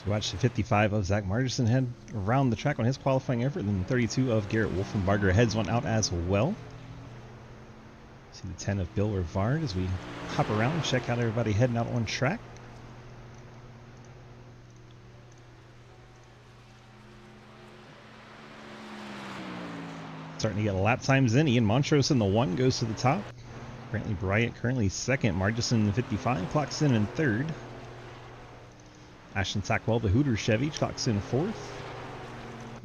So watch the 55 of Zach Margerson head around the track on his qualifying effort, and then 32 of Garrett Wolfenbarger heads one out as well. See the 10 of Bill Rivard as we hop around and check out everybody heading out on track. Starting to get lap times in. Ian Montrose in the 1 goes to the top. Brantley Bryant currently second. Margerson in the 55 clocks in third. Ashton Sackwell, the Hooters Chevy, clocks in fourth.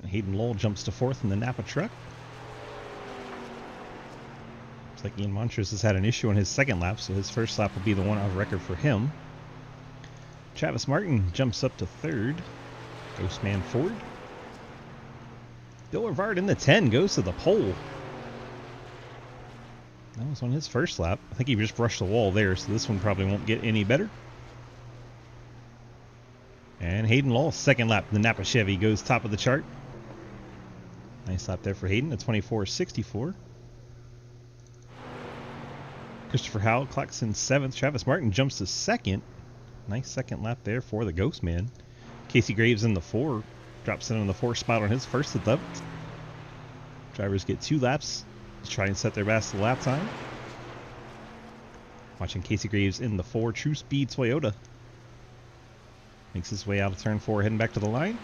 Hayden Lowell jumps to fourth in the Napa truck. Looks like Ian Montrose has had an issue on his second lap, so his first lap will be the one on record for him. Travis Martin jumps up to third. Ghostman Ford. Bill Rivard in the 10 goes to the pole. That was on his first lap. I think he just brushed the wall there, so this one probably won't get any better. And Hayden Lowell, second lap, the Napa Chevy goes top of the chart. Nice lap there for Hayden, a 24.64. Christopher Howell clocks in 7th. Travis Martin jumps to second. Nice second lap there for the Ghost Man. Casey Graves in the 4. Drops in on the 4th spot on his first attempt. Drivers get 2 laps to try and set their best lap time. Watching Casey Graves in the 4 True Speed Toyota. Makes his way out of turn 4, heading back to the line.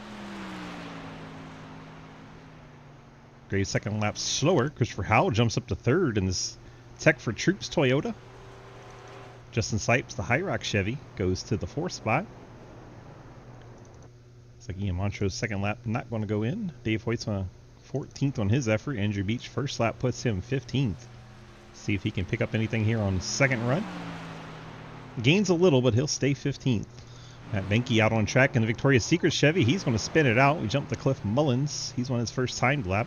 Graves' second lap slower. Christopher Howell jumps up to third in this Tech for Troops Toyota. Justin Sipes, the High Rock Chevy, goes to the 4th spot. Looks like Ian Montrose's second lap not going to go in. Dave Hoyt's on 14th on his effort. Andrew Beach first lap puts him 15th. See if he can pick up anything here on second run. Gains a little, but he'll stay 15th. Matt Benke out on track in the Victoria's Secret Chevy. He's going to spin it out. We jump to Cliff Mullins. He's on his first timed lap.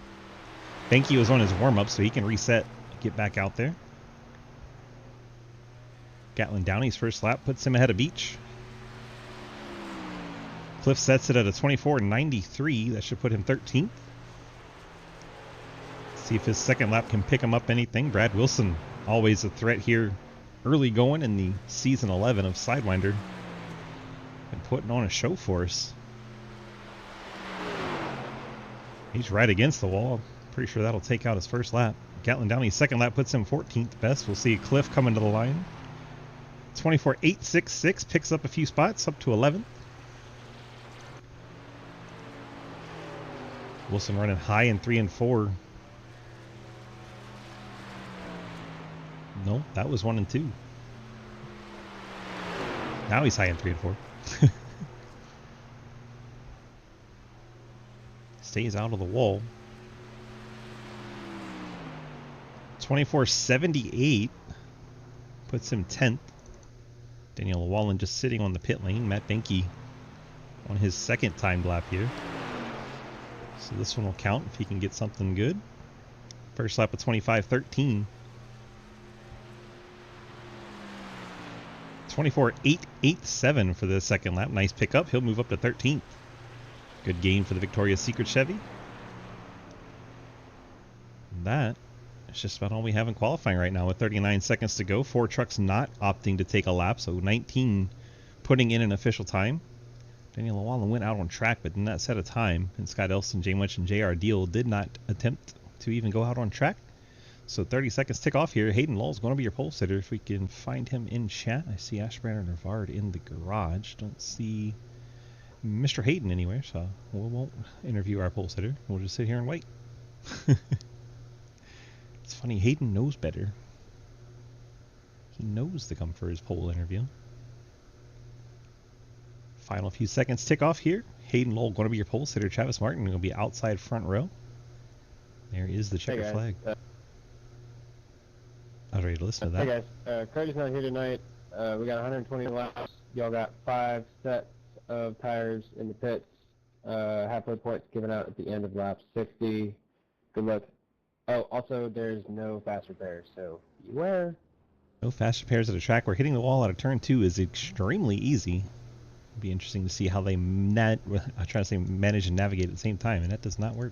Benke was on his warm-up, so he can reset, get back out there. Gatlin Downey's first lap puts him ahead of Beach. Cliff sets it at a 24.93. That should put him 13th. See if his second lap can pick him up anything. Brad Wilson, always a threat here early going in the season 11 of Sidewinder. And putting on a show for us. He's right against the wall. Pretty sure that'll take out his first lap. Gatlin Downey's second lap puts him 14th best. We'll see Cliff coming to the line. 24.866 picks up a few spots up to 11th. Wilson running high in 3 and 4. No, that was 1 and 2. Now he's high in 3 and 4. Stays out of the wall. 24.78 puts him 10th. Daniel Llewellyn just sitting on the pit lane. Matt Benke on his second timed lap here. So this one will count if he can get something good. First lap of 25.13. 24.887 for the second lap. Nice pickup. He'll move up to 13th. Good gain for the Victoria's Secret Chevy. And that is just about all we have in qualifying right now with 39 seconds to go. 4 trucks not opting to take a lap, so 19 putting in an official time. Daniel Llewellyn went out on track but did not set a time. And Scott Elston, Jay Munch, and J.R. Deal did not attempt to even go out on track. So 30 seconds tick off here. Hayden Lowell's going to be your pole sitter if we can find him in chat. I see Ashbrand and Rivard in the garage. Don't see Mr. Hayden anywhere, so we won't interview our pole sitter. We'll just sit here and wait. It's funny, Hayden knows better. He knows to come for his pole interview. Final few seconds tick off here. Hayden Lowell going to be your pole sitter. Travis Martin going to be outside front row. There is the checker flag. I was ready to listen to that. Hey guys, Cody's not here tonight. We got 120 laps. Y'all got 5 sets of tires in the pits. Halfway points given out at the end of lap 60. Good luck. Oh, also there's no fast repairs, so beware. No fast repairs at a track where hitting the wall out of turn 2 is extremely easy. It'll be interesting to see how they manage and navigate at the same time, and that does not work.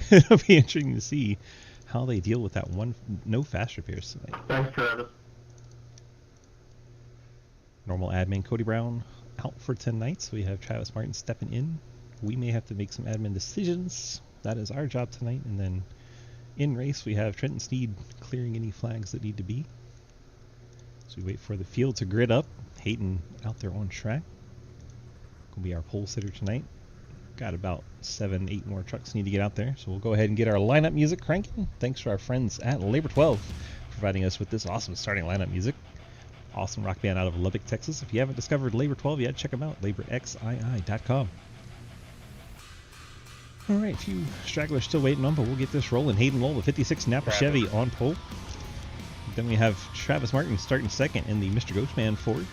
It'll be interesting to see how they deal with that one. No fast repairs tonight. Thanks, Travis. Normal admin Cody Brown out for tonight, so we have Travis Martin stepping in. We may have to make some admin decisions. That is our job tonight. And then in race, we have Trenton Sneed clearing any flags that need to be. So we wait for the field to grid up. Hayden out there on track. Gonna be our pole sitter tonight. Got about 7-8 more trucks need to get out there, so we'll go ahead and get our lineup music cranking. Thanks to our friends at Labor 12 providing us with this awesome starting lineup music. Awesome rock band out of Lubbock, Texas. If you haven't discovered Labor 12 yet, check them out, laborxii.com. All right, a few stragglers still waiting on, but we'll get this rolling. Hayden Lowell, the 56 Napa Chevy on pole. Then we have Travis Martin starting second in the Mr. Ghostman Ford.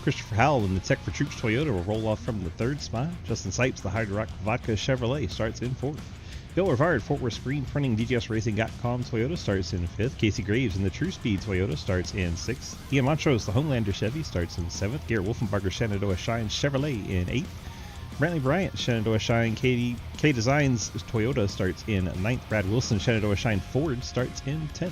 Christopher Howell in the Tech for Troops Toyota will roll off from the third spot. Justin Sipes, the Hard Rock Vodka Chevrolet, starts in fourth. Bill Rivard, Fort Worth Screen Printing DGSRacing.com Toyota, starts in fifth. Casey Graves in the True Speed Toyota starts in sixth. Ian Montrose, the Homelander Chevy, starts in seventh. Garrett Wolfenbarger Shenandoah Shine Chevrolet in eighth. Brantley Bryant, Shenandoah Shine K Designs Toyota, starts in ninth. Brad Wilson, Shenandoah Shine Ford, starts in 10th.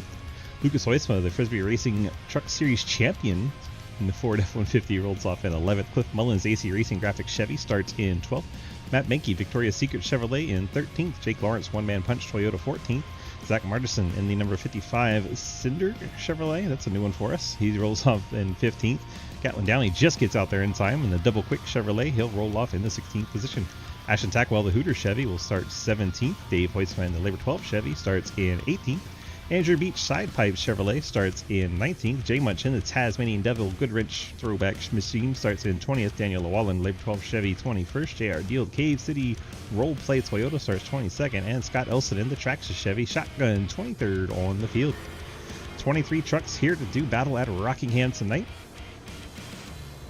Lucas Hoisma, the Frisbie Racing Truck Series champion in the Ford F-150, rolls off in 11th. Cliff Mullins, AC Racing Graphics Chevy, starts in 12th. Matt Benke, Victoria's Secret Chevrolet in 13th. Jake Lawrence, One Man Punch Toyota, 14th. Zach Martison in the number 55 Cinder Chevrolet. That's a new one for us. He rolls off in 15th. Gatlin Downey just gets out there in time in the Double Quick Chevrolet. He'll roll off in the 16th position. Ashton Tackwell, the Hooter Chevy, will start 17th. Dave Hoisman, the Labor 12 Chevy, starts in 18th. Andrew Beach Side Pipe Chevrolet starts in 19th. Jay Munchin, the Tasmanian Devil Goodrich Throwback Machine, starts in 20th. Daniel Llewellyn, Labor 12 Chevy, 21st. J.R. Deal Cave City Role Play Toyota starts 22nd. And Scott Elson in the Traxxas Chevy Shotgun, 23rd on the field. 23 trucks here to do battle at Rockingham tonight.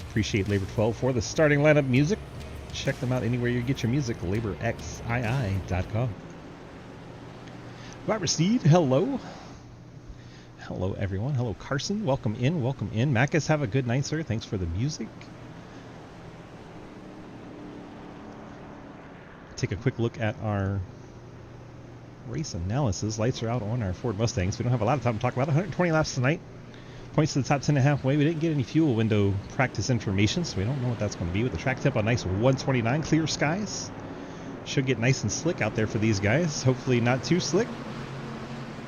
Appreciate Labor 12 for the starting lineup music. Check them out anywhere you get your music, laborxii.com. Robert Steed, hello. Hello, everyone. Hello, Carson. Welcome in. Welcome in. Macus, have a good night, sir. Thanks for the music. Take a quick look at our race analysis. Lights are out on our Ford Mustangs. We don't have a lot of time to talk about it. 120 laps tonight. Points to the top 10 and halfway. We didn't get any fuel window practice information, so we don't know what that's going to be. With the track tempo, nice 129, clear skies. Should get nice and slick out there for these guys. Hopefully not too slick.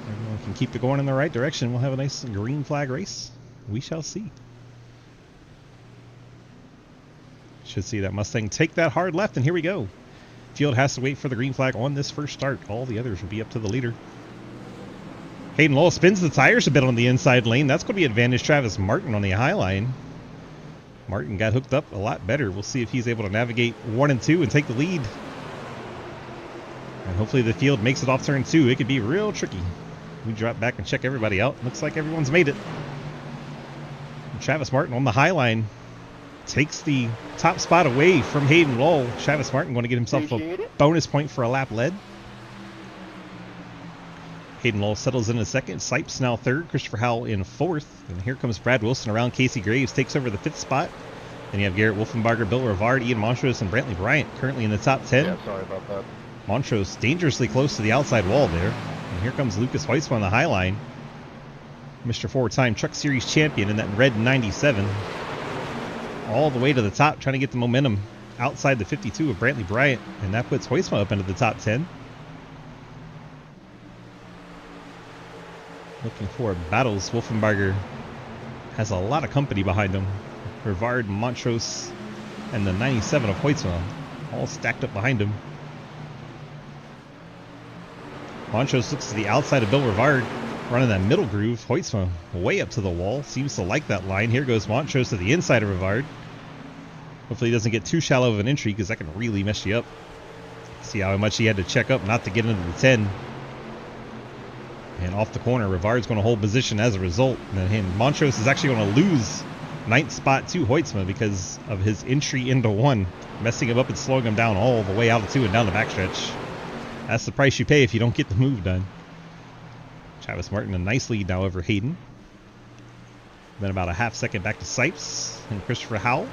Everyone can keep it going in the right direction. We'll have a nice green flag race. We shall see. Should see that Mustang take that hard left, and here we go. Field has to wait for the green flag on this first start. All the others will be up to the leader. Hayden Lowell spins the tires a bit on the inside lane. That's going to be advantage Travis Martin on the high line. Martin got hooked up a lot better. We'll see if he's able to navigate 1 and 2 and take the lead. And hopefully the field makes it off turn 2. It could be real tricky. We drop back and check everybody out. Looks like everyone's made it. And Travis Martin on the high line takes the top spot away from Hayden Lowell. Travis Martin going to get himself a bonus point for a lap led. Hayden Lowell settles in second. Sipes now third. Christopher Howell in fourth. And here comes Brad Wilson around. Casey Graves takes over the fifth spot. Then you have Garrett Wolfenbarger, Bill Rivard, Ian Montrose, and Brantley Bryant currently in the top 10. Yeah, sorry about that. Montrose dangerously close to the outside wall there. And here comes Lucas Hoisman on the high line. Mr. Four-time Truck Series champion in that red 97. All the way to the top, trying to get the momentum outside the 52 of Brantley Bryant. And that puts Hoisman up into the top 10. Looking for battles. Wolfenbarger has a lot of company behind him. Rivard, Montrose, and the 97 of Hoisman all stacked up behind him. Montrose looks to the outside of Bill Rivard, running that middle groove. Hoisman way up to the wall. Seems to like that line. Here goes Montrose to the inside of Rivard. Hopefully he doesn't get too shallow of an entry, because that can really mess you up. See how much he had to check up not to get into the 10. And off the corner, Rivard's going to hold position as a result. And Montrose is actually going to lose 9th spot to Hoisman because of his entry into 1, messing him up and slowing him down all the way out of 2 and down the backstretch. That's the price you pay if you don't get the move done. Travis Martin a nice lead now over Hayden. Then about a half second back to Sipes and Christopher Howell.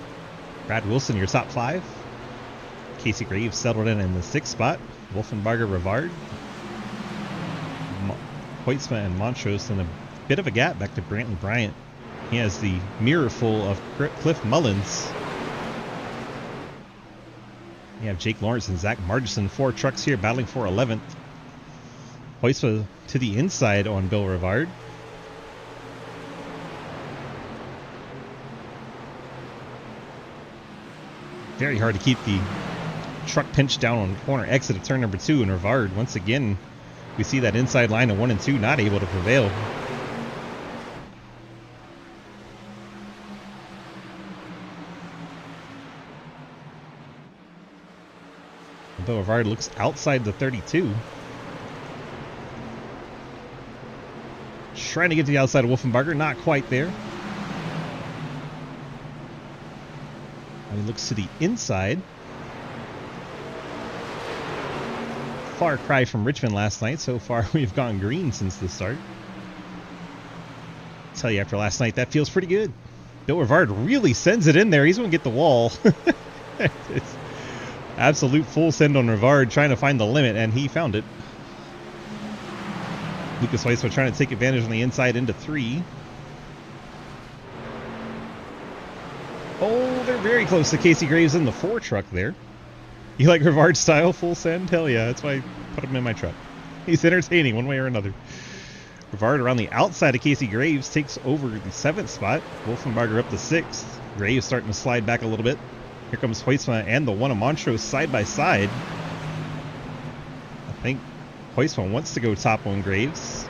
Brad Wilson, your top 5. Casey Graves settled in the 6th spot. Wolfenbarger, Rivard, Hoisman, and Montrose in a bit of a gap back to Brantley Bryant. He has the mirror full of Cliff Mullins You have Jake Lawrence and Zach Margison, 4 trucks here battling for 11th. Hoytsma to the inside on Bill Rivard. Very hard to keep the truck pinched down on corner exit of turn number 2, and Rivard, once again, we see that inside line of 1 and 2 not able to prevail. Bill Rivard looks outside the 32. Trying to get to the outside of Wolfenbarger, not quite there. He looks to the inside. Far cry from Richmond last night. So far, we've gone green since the start. I'll tell you, after last night, that feels pretty good. Bill Rivard really sends it in there. He's going to get the wall. It's absolute full send on Rivard, trying to find the limit, and he found it. Lucas Hoytsma trying to take advantage on the inside into 3. Oh, they're very close to Casey Graves in the 4 truck there. You like Rivard style full send? Hell yeah, that's why I put him in my truck. He's entertaining one way or another. Rivard around the outside of Casey Graves takes over the 7th spot. Wolfenbarger up to 6th. Graves starting to slide back a little bit. Here comes Hoytsma and the 1 of Montrose side by side. I think Hoytsma wants to go top on Graves.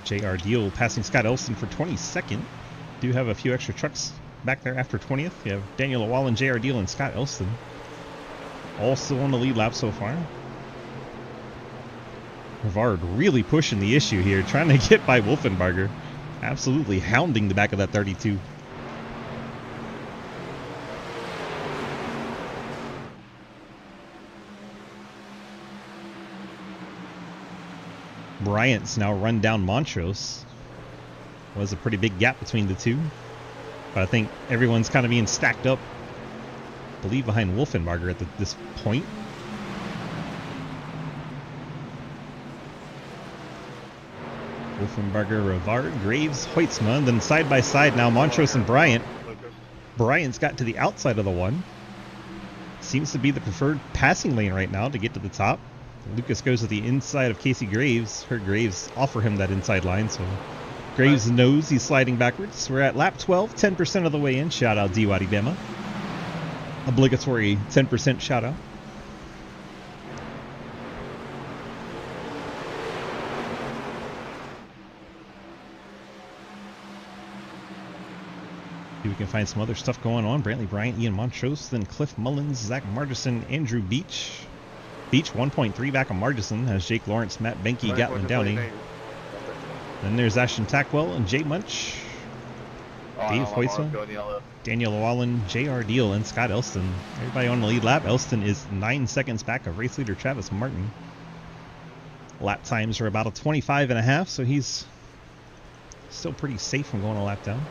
J.R. Deal passing Scott Elston for 22nd. Do have a few extra trucks back there after 20th. You have Daniel Llewellyn, J.R. Deal, and Scott Elston. All still on the lead lap so far. Rivard really pushing the issue here, trying to get by Wolfenbarger. Absolutely hounding the back of that 32. Bryant's now run down Montrose. Was a pretty big gap between the two. But I think everyone's kind of being stacked up, I believe, behind Wolfenbarger at this point. Wolfenbarger, Rivard, Graves, Hoytsma, and then side by side now Montrose and Bryant. Bryant's got to the outside of the 1. Seems to be the preferred passing lane right now to get to the top. Lucas goes to the inside of Casey Graves. Heard Graves offer him that inside line, so Graves knows he's sliding backwards. We're at lap 12, 10% of the way in. Shout out Diwadi Bema. Obligatory 10% shout out. See if we can find some other stuff going on. Brantley Bryant, Ian Montrose, then Cliff Mullins, Zach Margison, Andrew Beach. Beach 1.3 back on Margison has Jake Lawrence, Matt Benke, Gatlin Downey. Then there's Ashton Tackwell and Jay Munch. Dave Hoytsma, Daniel Llewellyn, J.R. Deal, and Scott Elston. Everybody on the lead lap. Elston is 9 seconds back of race leader Travis Martin. Lap times are about a 25.5, so he's still pretty safe from going a lap down.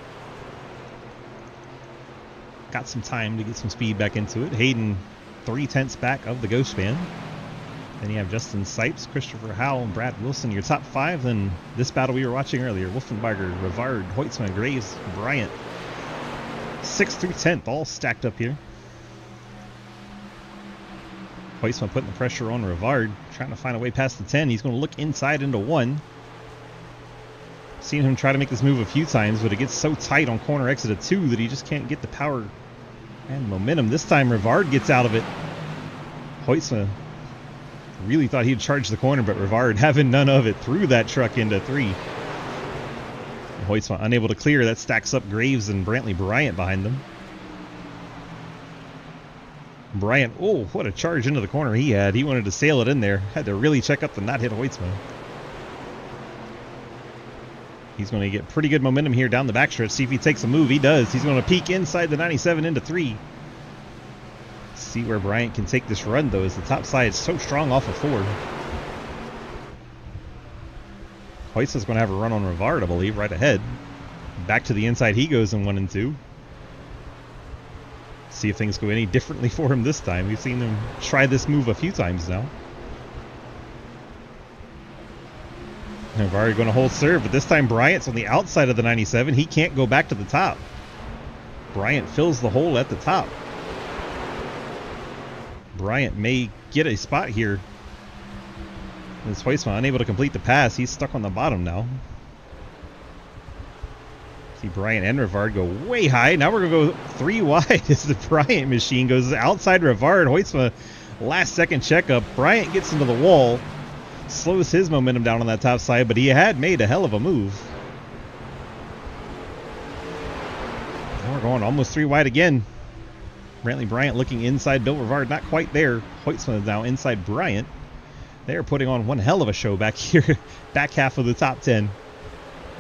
Got some time to get some speed back into it. Hayden 3/10 back of the Ghost Band. Then you have Justin Sipes, Christopher Howell, and Brad Wilson. Your top 5. Then this battle we were watching earlier. Wolfenbarger, Rivard, Hoytsma, Graves, Bryant. 6th through 10th, all stacked up here. Hoytsma putting the pressure on Rivard, trying to find a way past the 10. He's going to look inside into 1. Seen him try to make this move a few times, but it gets so tight on corner exit of 2 that he just can't get the power and momentum. This time Rivard gets out of it. Hoytsma really thought he'd charge the corner, but Rivard, having none of it, threw that truck into 3. Hoytsma unable to clear. That stacks up Graves and Brantley Bryant behind them. Bryant, oh, what a charge into the corner he had. He wanted to sail it in there. Had to really check up to not hit Hoytsma. He's going to get pretty good momentum here down the backstretch. See if he takes a move. He does. He's going to peek inside the 97 into 3. See where Bryant can take this run, though, as the top side is so strong off of 4. Hoytsma's going to have a run on Rivard, I believe, right ahead. Back to the inside he goes in 1 and 2. See if things go any differently for him this time. We've seen him try this move a few times now. Rivard going to hold serve, but this time Bryant's on the outside of the 97. He can't go back to the top. Bryant fills the hole at the top. Bryant may get a spot here. As Huisman unable to complete the pass. He's stuck on the bottom now. See Bryant and Rivard go way high. Now we're going to go 3 wide as the Bryant machine goes outside Rivard. Huisman, last second checkup. Bryant gets into the wall. Slows his momentum down on that top side, but he had made a hell of a move. Now we're going almost 3 wide again. Brantley Bryant looking inside Bill Rivard, not quite there. Huisman is now inside Bryant. They are putting on one hell of a show back here, back half of the top 10.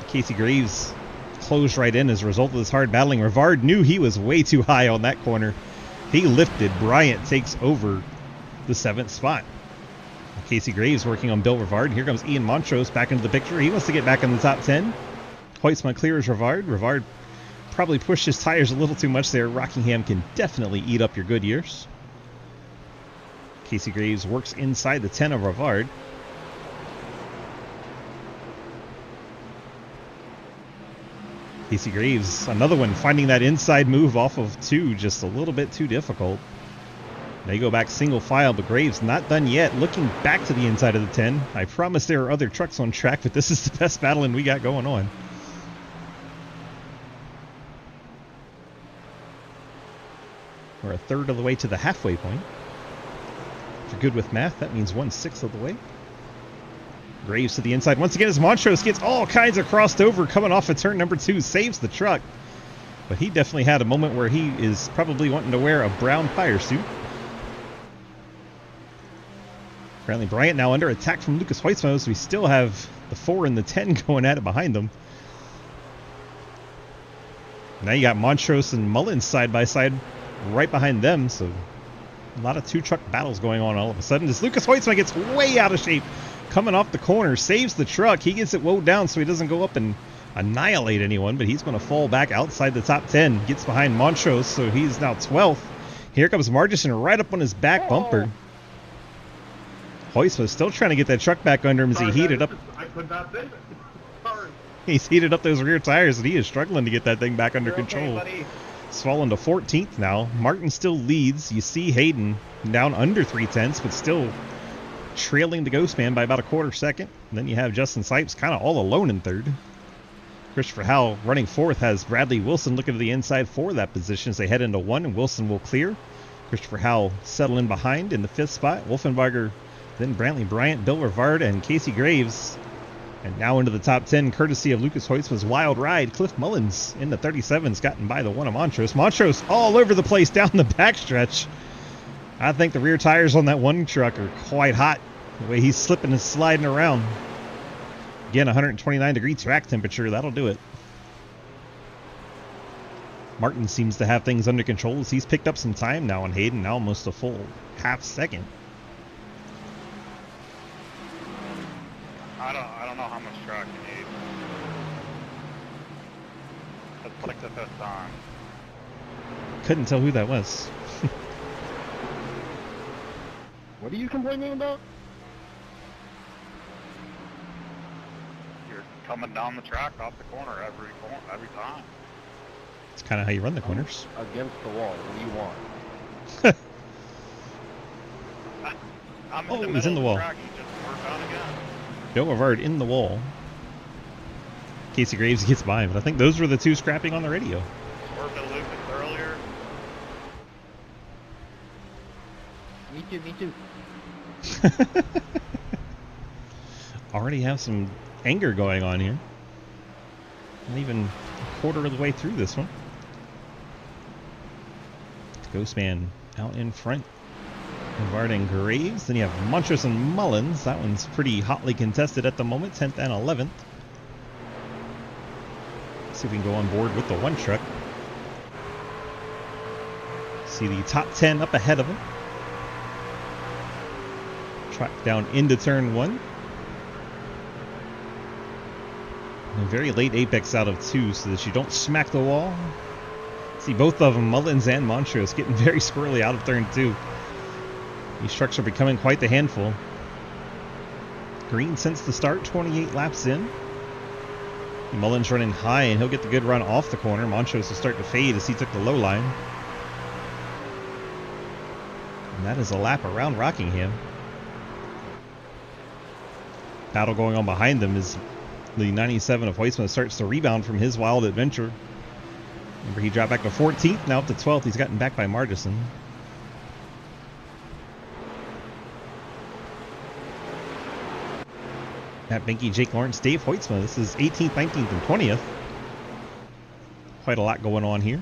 Casey Graves closed right in as a result of this hard battling. Rivard knew he was way too high on that corner. He lifted. Bryant takes over the 7th spot. Casey Graves working on Bill Rivard. Here comes Ian Montrose back into the picture. He wants to get back in the top 10. Huisman clears Rivard. Rivard probably pushed his tires a little too much there. Rockingham can definitely eat up your good years. Casey Graves works inside the 10 of Rivard. Casey Graves, another one, finding that inside move off of 2 just a little bit too difficult. They go back single file, but Graves not done yet. Looking back to the inside of the 10. I promise there are other trucks on track, but this is the best battling we got going on. We're a third of the way to the halfway point. If you're good with math, that means 1/6 of the way. Graves to the inside once again as Montrose gets all kinds of crossed over coming off of turn number 2. Saves the truck. But he definitely had a moment where he is probably wanting to wear a brown fire suit. Brantley Bryant now under attack from Lucas Huisman, so we still have the 4 and the 10 going at it behind them. Now you got Montrose and Mullins side by side right behind them, so a lot of 2-truck battles going on all of a sudden. As Lucas Huisman gets way out of shape coming off the corner, saves the truck. He gets it woed down so he doesn't go up and annihilate anyone, but he's going to fall back outside the top 10. Gets behind Montrose, so he's now 12th. Here comes Margison right up on his back bumper. Huisman still trying to get that truck back under him as he heated up. I could not save it. Sorry. He's heated up those rear tires, and he is struggling to get that thing back under control. Okay, It's fallen to 14th now. Martin still leads. You see Hayden down under 3/10, but still trailing the Ghost Man by about a quarter second. And then you have Justin Sipes kind of all alone in 3rd. Christopher Howell running 4th has Bradley Wilson looking to the inside for that position as they head into 1, and Wilson will clear. Christopher Howell settle in behind in the 5th spot. Wolfenbarger, then Brantley Bryant, Bill Rivard, and Casey Graves. And now into the top 10, courtesy of Lucas Huisman's wild ride. Cliff Mullins in the 37's gotten by the 1 of Montrose. Montrose all over the place down the backstretch. I think the rear tires on that 1 truck are quite hot. The way he's slipping and sliding around. Again, 129-degree track temperature. That'll do it. Martin seems to have things under control as he's picked up some time now on Hayden. Now almost a full half second. I don't know how much track you need. Let's like the 5th time. Couldn't tell who that was. What are you complaining about? You're coming down the track off the corner every time. It's kind of how you run the corners. Against the wall. What do you want? I'm Oh, in the he's in middle the wall. of the track. You just work on again. Bill Rivard in the wall. Casey Graves gets by him, but I think those were the 2 scrapping on the radio. Swerved at Lucas earlier. Me too. Already have some anger going on here. Not even a quarter of the way through this one. Ghostman out in front. Rivard and Graves. Then you have Montrose and Mullins. That one's pretty hotly contested at the moment. 10th and 11th. See if we can go on board with the 1 truck. See the top 10 up ahead of them. Track down into turn 1. A very late apex out of 2 so that you don't smack the wall. See both of them, Mullins and Montrose, getting very squirrely out of turn 2. These trucks are becoming quite the handful. Green since the start, 28 laps in. Mullins running high, and he'll get the good run off the corner. Montrose will start to fade as he took the low line. And that is a lap around Rockingham. Battle going on behind them is the 97 of Huisman starts to rebound from his wild adventure. Remember, he dropped back to 14th, now up to 12th. He's gotten back by Margison. Matt Benke, Jake Lawrence, Dave Huisman. This is 18th, 19th, and 20th. Quite a lot going on here.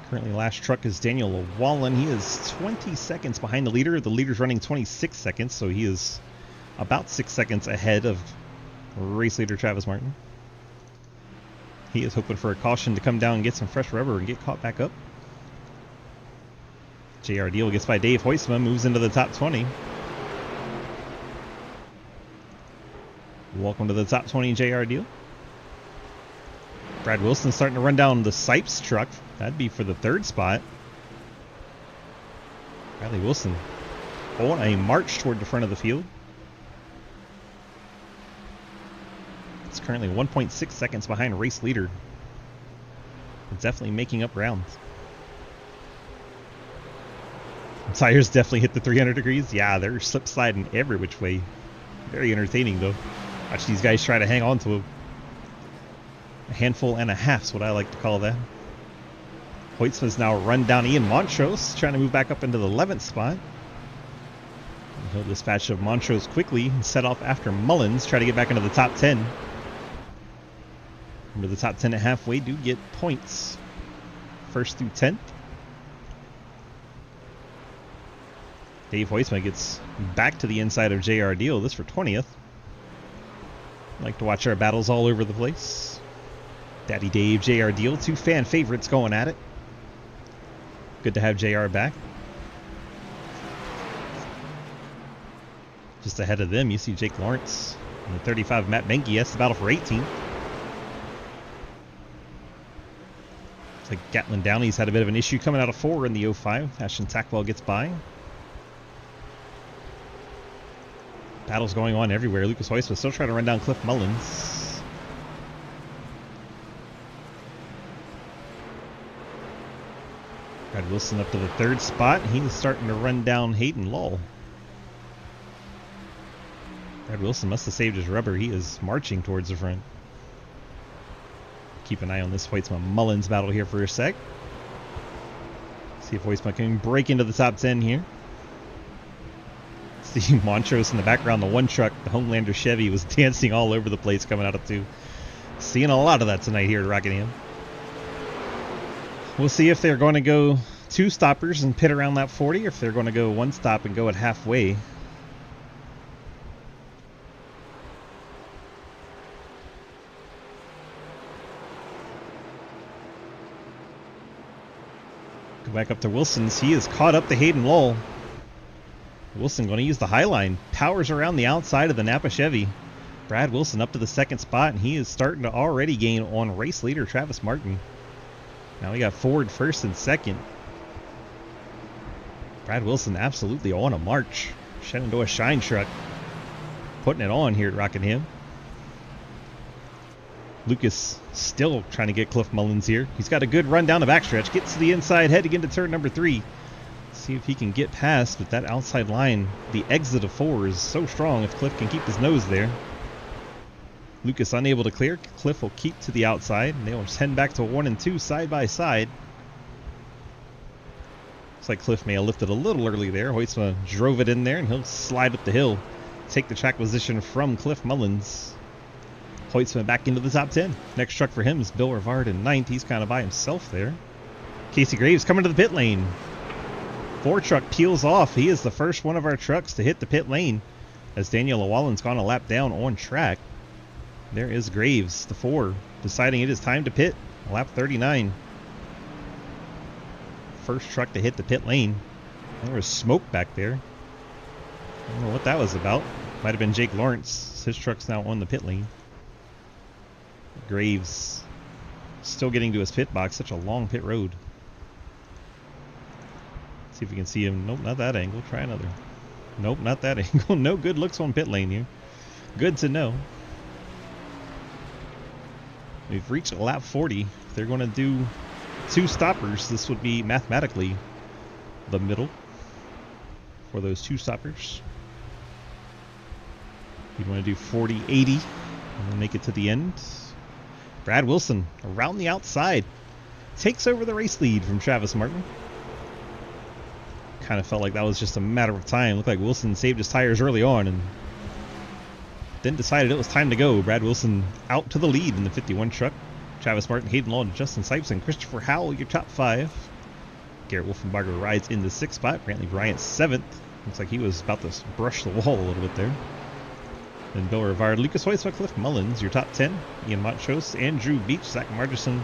Currently, last truck is Daniel Wallen. He is 20 seconds behind the leader. The leader's running 26 seconds, so he is about 6 seconds ahead of race leader Travis Martin. He is hoping for a caution to come down and get some fresh rubber and get caught back up. JR Deal gets by Dave Huisman, moves into the top 20. Welcome to the top 20, JR Deal. Brad Wilson starting to run down the Sipes truck. That'd be for the third spot. Bradley Wilson on a march toward the front of the field. It's currently 1.6 seconds behind race leader. It's definitely making up ground. Tires definitely hit the 300 degrees. Yeah, they're slip sliding every which way. Very entertaining though. Watch these guys try to hang on to a handful and a half is what I like to call that. Huisman's now run down Ian Montrose, trying to move back up into the 11th spot. And he'll dispatch of Montrose quickly and set off after Mullins, try to get back into the top 10. Remember, the top 10 at halfway do get points. First through 10th. Dave Huisman gets back to the inside of JR Deal, this for 20th. Like to watch our battles all over the place. Daddy Dave, JR Deal, two fan favorites going at it. Good to have JR back. Just ahead of them, you see Jake Lawrence and the 35 Matt Benke. That's the battle for 18th. Looks like Gatlin Downey's had a bit of an issue coming out of 4 in the 05. Ashton Tackwell gets by. Battles going on everywhere. Lucas Huisman still trying to run down Cliff Mullins. Brad Wilson up to the 3rd spot. He's starting to run down Hayden Lull. Brad Wilson must have saved his rubber. He is marching towards the front. Keep an eye on this Huisman Mullins battle here for a sec. See if Huisman can break into the top 10 here. See Montrose in the background, the one truck, the Homelander Chevy, was dancing all over the place coming out of 2. Seeing a lot of that tonight here at Rockingham. We'll see if they're going to go 2 stoppers and pit around lap 40, or if they're going to go 1 stop and go at halfway. Go back up to Wilson's. He has caught up to Hayden Lull. Wilson going to use the high line. Powers around the outside of the Napa Chevy. Brad Wilson up to the 2nd spot, and he is starting to already gain on race leader Travis Martin. Now we got Ford 1st and 2nd. Brad Wilson absolutely on a march. Shenandoah Shine truck. Putting it on here at Rockingham. Lucas still trying to get Cliff Mullins here. He's got a good run down the backstretch. Gets to the inside, heading into turn number 3. See if he can get past, but that outside line, the exit of 4 is so strong if Cliff can keep his nose there. Lucas unable to clear. Cliff will keep to the outside, and they'll just head back to 1 and 2 side by side. Looks like Cliff may have lifted a little early there. Huisman drove it in there, and he'll slide up the hill. Take the track position from Cliff Mullins. Huisman back into the top 10. Next truck for him is Bill Rivard in 9th. He's kind of by himself there. Casey Graves coming to the pit lane. 4 truck peels off. He is the first one of our trucks to hit the pit lane as Daniel Wallen's gone a lap down on track. There is Graves, the 4, deciding it is time to pit. Lap 39. First truck to hit the pit lane. There was smoke back there. I don't know what that was about. Might have been Jake Lawrence. His truck's now on the pit lane. Graves still getting to his pit box. Such a long pit road. See if we can see him. Nope, not that angle. Try another. Nope, not that angle. No good looks on pit lane here. Good to know. We've reached lap 40. If they're going to do 2 stoppers, this would be mathematically the middle for those 2 stoppers. You'd want to do 40, 80, and then make it to the end. Brad Wilson around the outside takes over the race lead from Travis Martin. Kind of felt like that was just a matter of time. Looked like Wilson saved his tires early on and then decided it was time to go. Brad Wilson out to the lead in the 51 truck. Travis Martin, Hayden Law, Justin Sipes, and Christopher Howell, your top 5. Garrett Wolfenbarger rides in the 6th spot. Brantley Bryant 7th. Looks like he was about to brush the wall a little bit there. Then Bill Rivard, Lucas Hoytsma, Cliff Mullins, your top 10. Ian Montrose, Andrew Beach, Zach Margerson,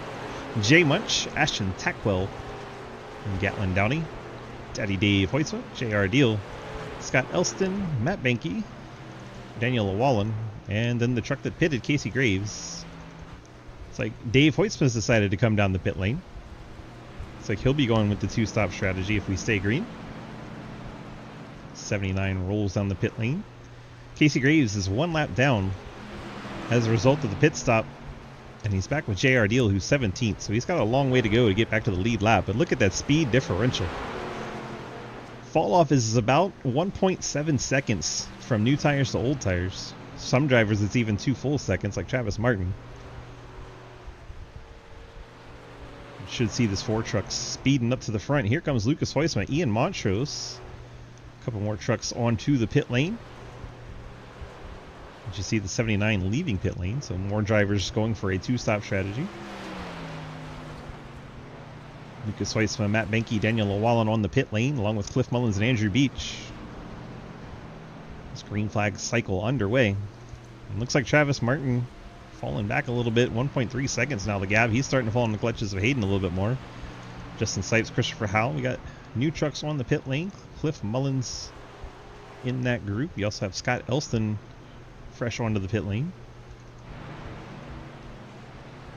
Jay Munch, Ashton Tackwell, and Gatlin Downey. Daddy Dave Hoytsma, J.R. Deal, Scott Elston, Matt Benke, Daniel Llewellyn, and then the truck that pitted, Casey Graves. It's like Dave Hoytsma's decided to come down the pit lane. It's like he'll be going with the 2-stop strategy if we stay green. 79 rolls down the pit lane. Casey Graves is 1 lap down as a result of the pit stop, and he's back with J.R. Deal, who's 17th, so he's got a long way to go to get back to the lead lap. But look at that speed differential. Fall off is about 1.7 seconds from new tires to old tires. Some drivers it's even 2 full seconds, like Travis Martin. You should see this 4 truck speeding up to the front. Here comes Lucas Hoytsma, Ian Montrose. A couple more trucks onto the pit lane. You see the 79 leaving pit lane, so more drivers going for a 2-stop strategy. Lucas Hoytsma, Matt Benke, Daniel Llewellyn on the pit lane, along with Cliff Mullins and Andrew Beach. This green flag cycle underway. It looks like Travis Martin falling back a little bit, 1.3 seconds now the gap. He's starting to fall in the clutches of Hayden a little bit more. Justin Sipes, Christopher Howell. We got new trucks on the pit lane. Cliff Mullins in that group. We also have Scott Elston fresh onto the pit lane.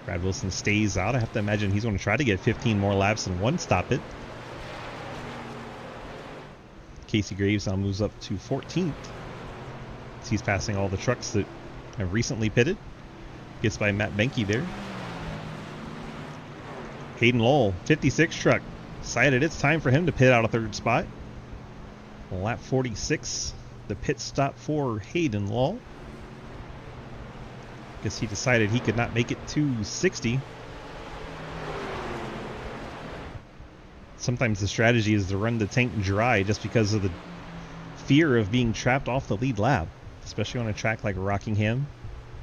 Brad Wilson stays out. I have to imagine he's going to try to get 15 more laps and 1 stop it. Casey Graves now moves up to 14th. He's passing all the trucks that have recently pitted. Gets by Matt Benke there. Hayden Lowell, 56 truck. Decided it's time for him to pit out a 3rd spot. Lap 46, the pit stop for Hayden Lowell. Guess he decided he could not make it to 60. Sometimes the strategy is to run the tank dry just because of the fear of being trapped off the lead lap, especially on a track like Rockingham,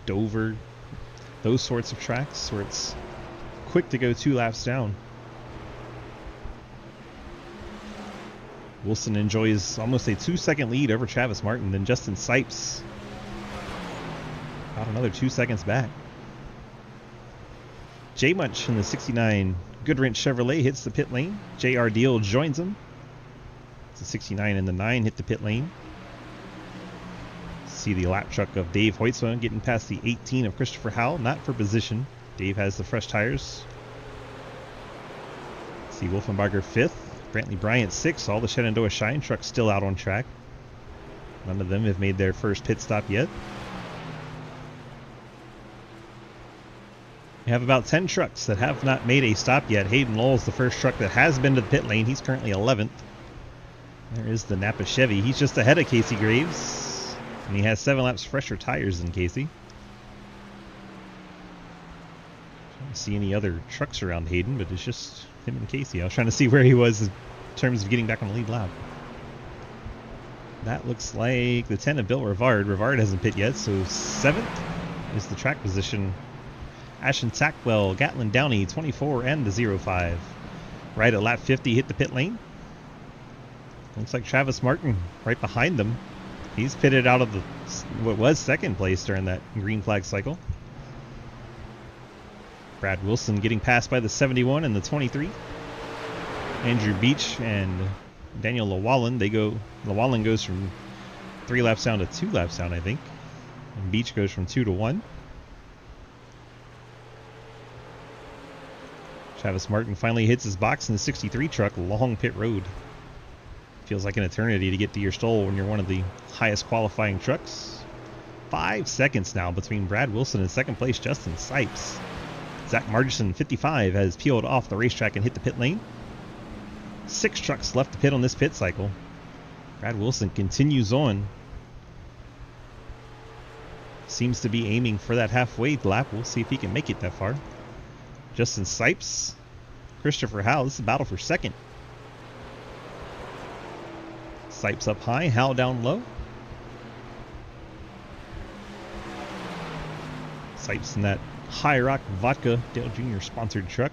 Dover, those sorts of tracks where it's quick to go 2 laps down. Wilson enjoys almost a 2-second lead over Travis Martin. Then Justin Sipes about another 2 seconds back. Jay Munch in the 69 Goodwrench Chevrolet hits the pit lane. J.R. Deal joins him. It's the 69 and the 9 hit the pit lane. See the lap truck of Dave Hoytsma getting past the 18 of Christopher Howell, not for position. Dave has the fresh tires. See Wolfenbarger 5th. Brantley Bryant 6th. All the Shenandoah Shine trucks still out on track. None of them have made their first pit stop yet. We have about 10 trucks that have not made a stop yet. Hayden Lowell's the first truck that has been to the pit lane. He's currently 11th. There is the Napa Chevy. He's just ahead of Casey Graves. And he has 7 laps fresher tires than Casey. I don't see any other trucks around Hayden, but it's just him and Casey. I was trying to see where he was in terms of getting back on the lead lap. That looks like the 10 of Bill Rivard. Rivard hasn't pit yet, so 7th is the track position. Ashton Tackwell, Gatlin Downey, 24, and the 05. Right at lap 50, hit the pit lane. Looks like Travis Martin right behind them. He's pitted out of the what was 2nd place during that green flag cycle. Brad Wilson getting passed by the 71 and the 23. Andrew Beach and Daniel Llewellyn. Llewellyn goes from 3 laps down to 2 laps down, I think. And Beach goes from 2 to 1. Travis Martin finally hits his box in the 63 truck, long pit road. Feels like an eternity to get to your stall when you're one of the highest qualifying trucks. 5 seconds now between Brad Wilson and second place Justin Sipes. Zach Margerson, 55, has peeled off the racetrack and hit the pit lane. 6 trucks left to pit on this pit cycle. Brad Wilson continues on. Seems to be aiming for that halfway lap. We'll see if he can make it that far. Justin Sipes, Christopher Howe. This is a battle for second. Sipes up high, Howe down low. Sipes in that High Rock Vodka Dale Jr. sponsored truck.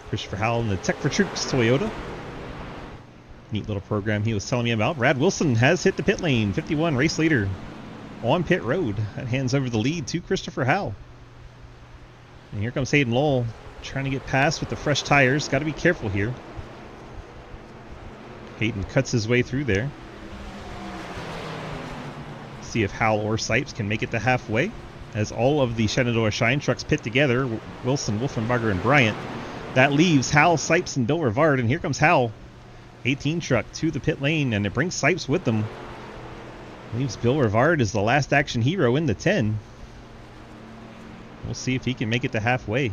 Christopher Howe in the Tech for Troops Toyota. Neat little program he was telling me about. Brad Wilson has hit the pit lane. 51 race leader on pit road. That hands over the lead to Christopher Howe. And here comes Hayden Lowell trying to get past with the fresh tires. Got to be careful here. Hayden cuts his way through there. See if Howell or Sipes can make it to halfway. As all of the Shenandoah Shine trucks pit together, Wilson, Wolfenbarger, and Bryant. That leaves Howell, Sipes, and Bill Rivard. And here comes Howell, 18 truck, to the pit lane, and it brings Sipes with them. Leaves Bill Rivard as the last action hero in the 10. We'll see if he can make it to halfway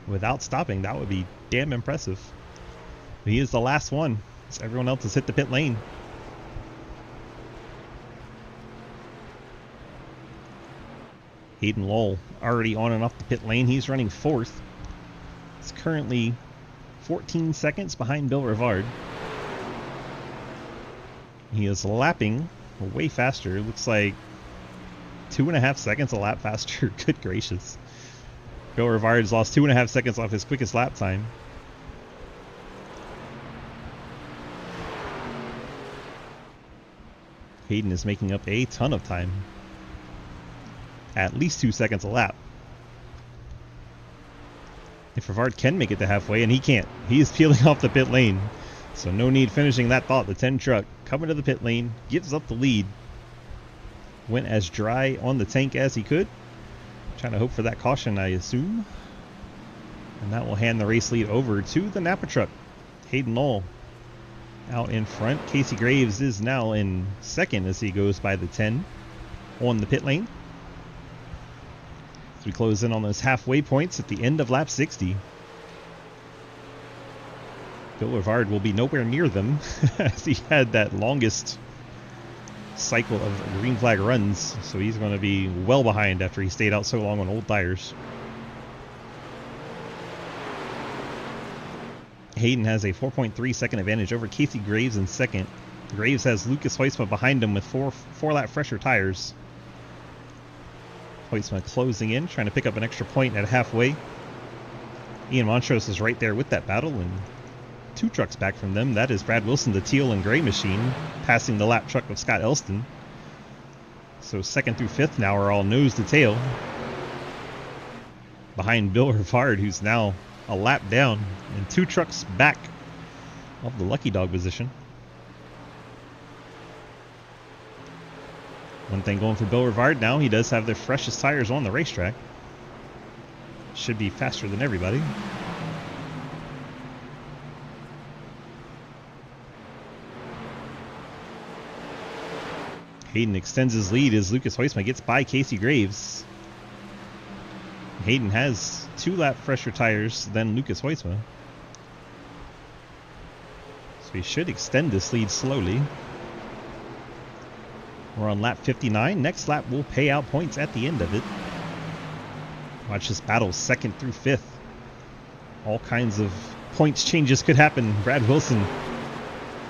without stopping. That would be damn impressive. He is the last one, as everyone else has hit the pit lane. Hayden Lowell already on and off the pit lane. He's running 4th. It's currently 14 seconds behind Bill Rivard. He is lapping way faster. It looks like 2.5 seconds a lap faster. Good gracious. Bill Rivard's lost 2.5 seconds off his quickest lap time. Hayden is making up a ton of time. At least 2 seconds a lap. If Rivard can make it to halfway, and he can't. He is peeling off the pit lane. So no need finishing that thought. The 10 truck coming to the pit lane, gives up the lead. Went as dry on the tank as he could. Trying to hope for that caution, I assume. And that will hand the race lead over to the Napa truck. Hayden Lowell out in front. Casey Graves is now in second as he goes by the 10 on the pit lane. As we close in on those halfway points at the end of lap 60. Bill Rivard will be nowhere near them as he had that longest cycle of green flag runs, so he's going to be well behind after he stayed out so long on old tires. Hayden has a 4.3 second advantage over Casey Graves in second. Graves has Lucas Hoisma behind him with four lap fresher tires. Hoisma closing in, trying to pick up an extra point at halfway. Ian Montrose is right there with that battle, and 2 trucks back from them. That is Brad Wilson, the teal and gray machine, passing the lap truck of Scott Elston. So 2nd through 5th now are all nose to tail. Behind Bill Rivard, who's now a lap down, and 2 trucks back of the lucky dog position. One thing going for Bill Rivard now, he does have the freshest tires on the racetrack. Should be faster than everybody. Hayden extends his lead as Lucas Hoisma gets by Casey Graves. Hayden has 2 lap fresher tires than Lucas Hoisma. So he should extend this lead slowly. We're on lap 59. Next lap will pay out points at the end of it. Watch this battle 2nd through 5th. All kinds of points changes could happen. Brad Wilson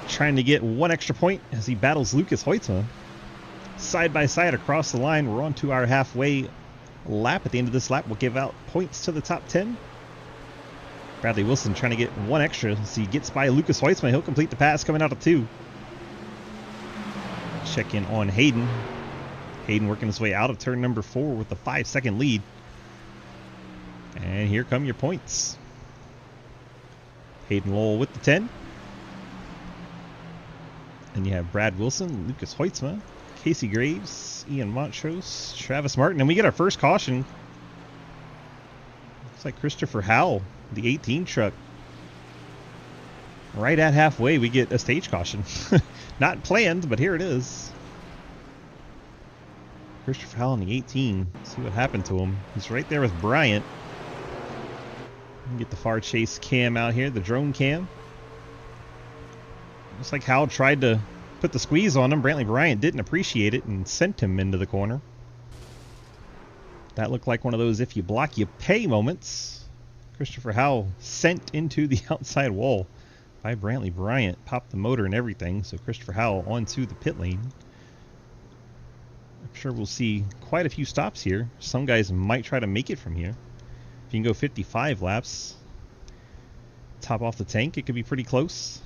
trying to get 1 extra point as he battles Lucas Hoisma. Side by side across the line. We're on to our halfway lap. At the end of this lap, we'll give out points to the top 10. Bradley Wilson trying to get 1 extra as he gets by Lucas Hoisma. He'll complete the pass coming out of 2. Check in on Hayden. Hayden working his way out of turn number 4 with a 5-second lead. And here come your points. Hayden Lowell with the 10. And you have Brad Wilson, Lucas Hoisma, Casey Graves, Ian Montrose, Travis Martin. And we get our first caution. Looks like Christopher Howell, the 18 truck. Right at halfway, we get a stage caution. Not planned, but here it is. Christopher Howell in the 18. See what happened to him. He's right there with Bryant. Get the far chase cam out here, the drone cam. Looks like Howell tried to put the squeeze on him. Brantley Bryant didn't appreciate it and sent him into the corner. That looked like one of those if you block, you pay moments. Christopher Howell sent into the outside wall by Brantley Bryant. Popped the motor and everything, so Christopher Howell onto the pit lane. I'm sure we'll see quite a few stops here. Some guys might try to make it from here. If you can go 55 laps, top off the tank, it could be pretty close.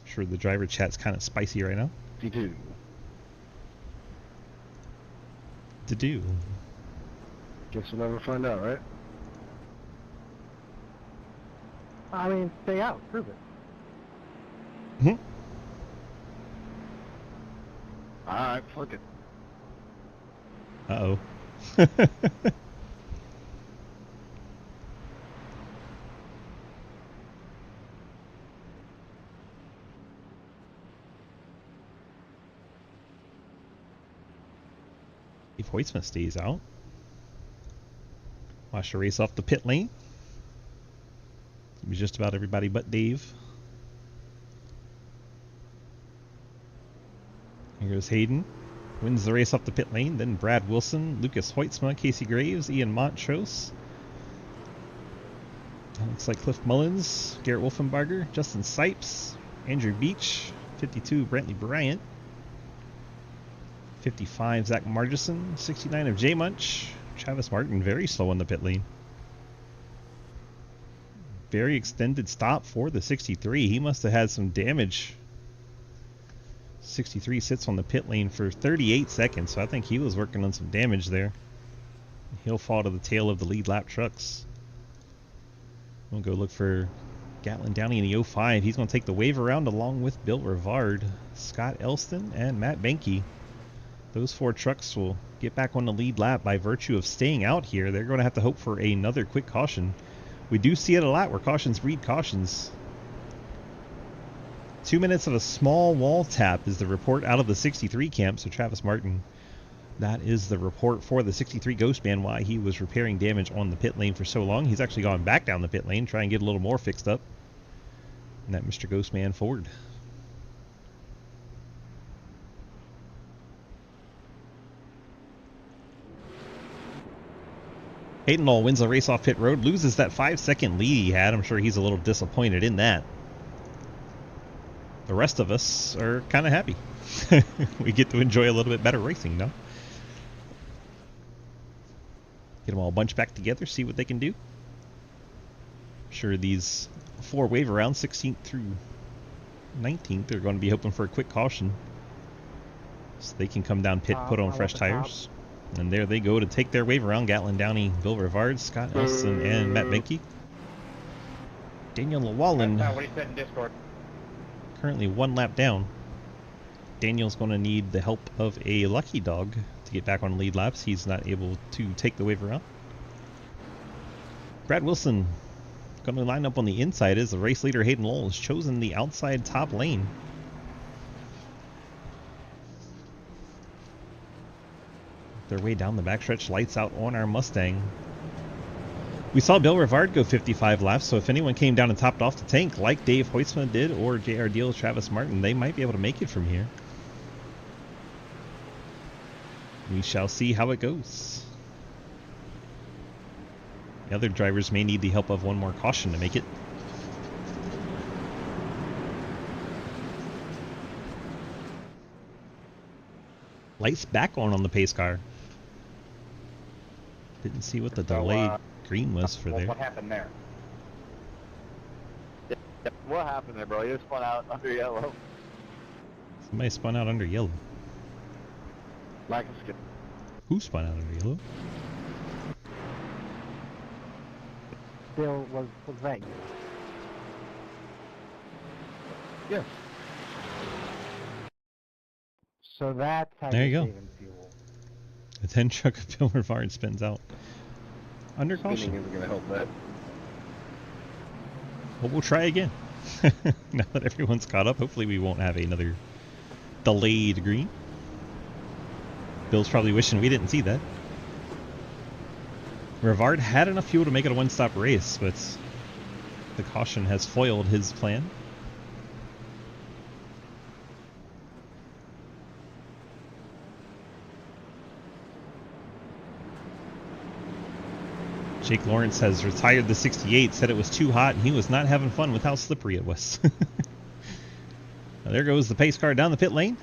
I'm sure the driver chat's kind of spicy right now. D2. To do. Guess we'll never find out, right? I mean, stay out, prove it. Alright, fuck it. Uh-oh. If Hoytsman stays out. Watch the race off the pit lane. It was just about everybody but Dave. Here goes Hayden. Wins the race off the pit lane. Then Brad Wilson, Lucas Hoytsma, Casey Graves, Ian Montrose. Looks like Cliff Mullins, Garrett Wolfenbarger, Justin Sipes, Andrew Beach, 52 Brantley Bryant, 55 Zach Margison, 69 of J Munch, Travis Martin very slow on the pit lane. Very extended stop for the 63. He must have had some damage. 63 sits on the pit lane for 38 seconds, so I think he was working on some damage there. He'll fall to the tail of the lead lap trucks. We'll go look for Gatlin Downey in the 05. He's going to take the wave around along with Bill Rivard, Scott Elston, and Matt Benke. Those four trucks will get back on the lead lap by virtue of staying out here. They're going to have to hope for another quick caution. We do see it a lot where cautions breed cautions. 2 minutes of a small wall tap is the report out of the 63 camp. So Travis Martin, that is the report for the 63 Ghost Man, why he was repairing damage on the pit lane for so long. He's actually gone back down the pit lane, try and get a little more fixed up. And that Mr. Ghost Man forward. Hayden Lowell wins the race off pit road, loses that 5-second lead he had. I'm sure he's a little disappointed in that. The rest of us are kind of happy. We get to enjoy a little bit better racing now. Get them all bunched back together, see what they can do. I'm sure these four wave rounds, 16th through 19th, they're going to be hoping for a quick caution. So they can come down pit, put on fresh tires. And there they go to take their wave around. Gatlin Downey, Bill Rivard, Scott Elston, and Matt Benke. Daniel Llewellyn. What he said in Discord. Currently one lap down. Daniel's going to need the help of a lucky dog to get back on lead laps. He's not able to take the wave around. Brad Wilson going to line up on the inside as the race leader Hayden Lowell has chosen the outside top lane. Their way down the backstretch, lights out on our Mustang. We saw Bill Rivard go 55 laps, so if anyone came down and topped off the tank like Dave Hoytsma did or JR Deal's Travis Martin, they might be able to make it from here. We shall see how it goes. The other drivers may need the help of one more caution to make it. Lights back on the pace car. Didn't see what the delayed green was for there. What happened there? What happened there, bro? You just spun out under yellow. Somebody spun out under yellow. Lack of skill. Who spun out under yellow? Bill was vague. Yes. So that's how there you you're go. saving fuel. The 10 truck of Bill Rivard spins out. Under caution. Spinning isn't going to help that. But we'll try again. Now that everyone's caught up, hopefully we won't have another delayed green. Bill's probably wishing we didn't see that. Rivard had enough fuel to make it a one-stop race, but the caution has foiled his plan. Jake Lawrence has retired the 68, said it was too hot, and he was not having fun with how slippery it was. Now there goes the pace car down the pit lane.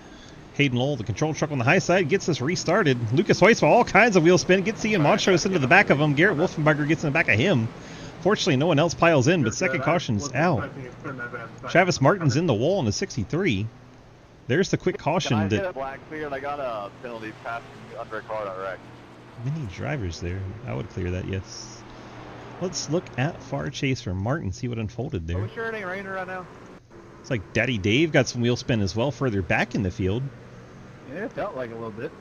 Hayden Lowell, the control truck on the high side, gets us restarted. Lucas Hoytsma, all kinds of wheel spin, gets Ian Montrose into the back of him. Garrett Wolfenbarger gets in the back of him. Fortunately, no one else piles in, but second caution's out. Travis Martin's in the wall in the 63. There's the quick caution. Can I get a black clear? I got a penalty passing under a car on wreck. Many drivers there. I would clear that, yes. Let's look at far chase for Martin, see what unfolded there. Are we sure it ain't raining right now? It's like Daddy Dave got some wheel spin as well further back in the field. Yeah, it felt like a little bit.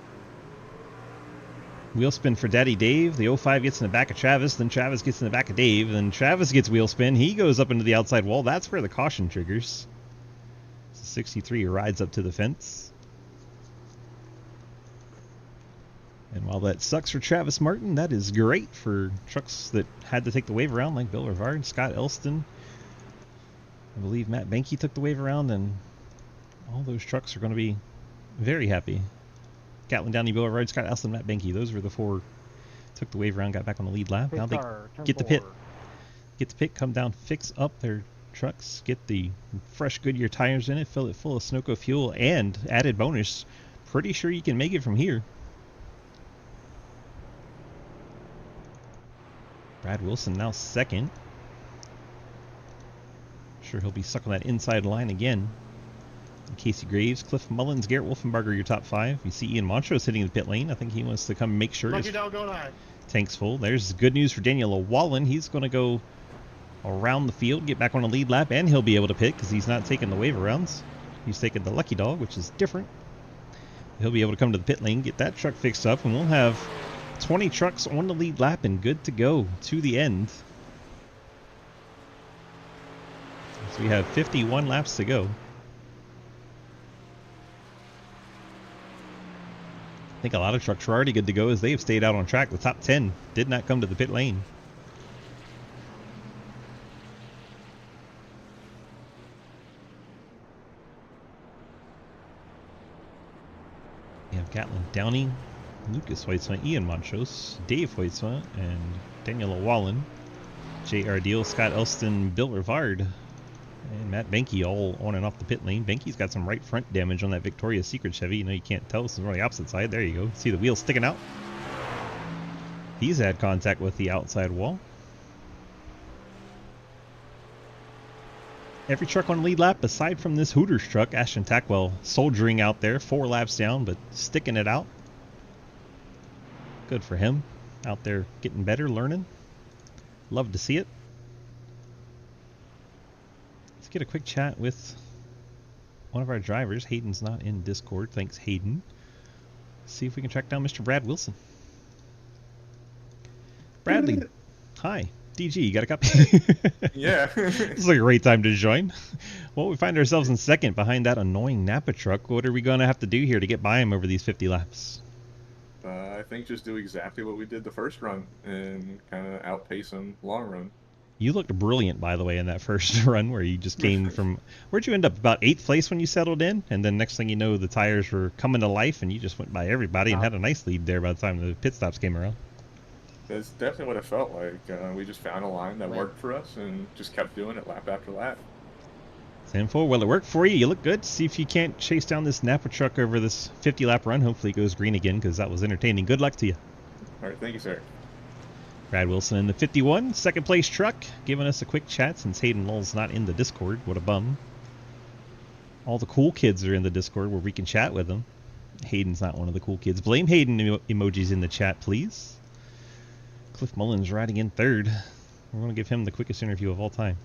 Wheel spin for Daddy Dave. The 05 gets in the back of Travis, then Travis gets in the back of Dave, then Travis gets wheel spin. He goes up into the outside wall. That's where the caution triggers. So 63 rides up to the fence. And while that sucks for Travis Martin, that is great for trucks that had to take the wave around, like Bill Rivard, Scott Elston. I believe Matt Benke took the wave around, and all those trucks are going to be very happy. Gatlin Downey, Bill Rivard, Scott Elston, Matt Benke. Those were the four took the wave around, got back on the lead lap. Now they get the pit, come down, fix up their trucks, get the fresh Goodyear tires in it, fill it full of Sunoco fuel, and added bonus, pretty sure you can make it from here. Brad Wilson now second. Sure he'll be stuck on that inside line again. Casey Graves, Cliff Mullins, Garrett Wolfenbarger, your top five. You see Ian Montrose hitting the pit lane. I think he wants to come make sure his tank's full. There's good news for Daniel Wallen. He's going to go around the field, get back on a lead lap, and he'll be able to pit because he's not taking the wave arounds. He's taking the lucky dog, which is different. He'll be able to come to the pit lane, get that truck fixed up, and we'll have 20 trucks on the lead lap and good to go to the end. So we have 51 laps to go. I think a lot of trucks are already good to go as they have stayed out on track. The top 10 did not come to the pit lane. We have Gatlin Downey, Lucas Hoytsma, Ian Montrose, Dave Hoytsma, and Daniel Wallen, J.R. Deal, Scott Elston, Bill Rivard, and Matt Benke all on and off the pit lane. Benke's got some right front damage on that Victoria's Secret Chevy. You know, you can't tell. This is on the opposite side. There you go. See the wheel sticking out? He's had contact with the outside wall. Every truck on the lead lap, aside from this Hooters truck, Ashton Tackwell soldiering out there, 4 laps down, but sticking it out. Good for him. Out there getting better, learning. Love to see it. Let's get a quick chat with one of our drivers. Hayden's not in Discord. Thanks, Hayden. See if we can track down Mr. Brad Wilson. Bradley, hi. DG, you got a copy? Yeah. This is like a great time to join. Well, we find ourselves in second behind that annoying Napa truck. What are we going to have to do here to get by him over these 50 laps? I think just do exactly what we did the first run and kind of outpace him long run. You looked brilliant, by the way, in that first run where you just came from... Where'd you end up? About 8th place when you settled in? And then next thing you know, the tires were coming to life and you just went by everybody and had a nice lead there by the time the pit stops came around. That's definitely what it felt like. We just found a line that worked for us and just kept doing it lap after lap. Same for. Well, it worked for you. You look good. See if you can't chase down this Napa truck over this 50-lap run. Hopefully it goes green again because that was entertaining. Good luck to you. All right, thank you, sir. Brad Wilson in the 51, second place truck, giving us a quick chat since Hayden Lowell's not in the Discord. What a bum. All the cool kids are in the Discord where we can chat with them. Hayden's not one of the cool kids. Blame Hayden emojis in the chat, please. Cliff Mullins riding in third. We're going to give him the quickest interview of all time.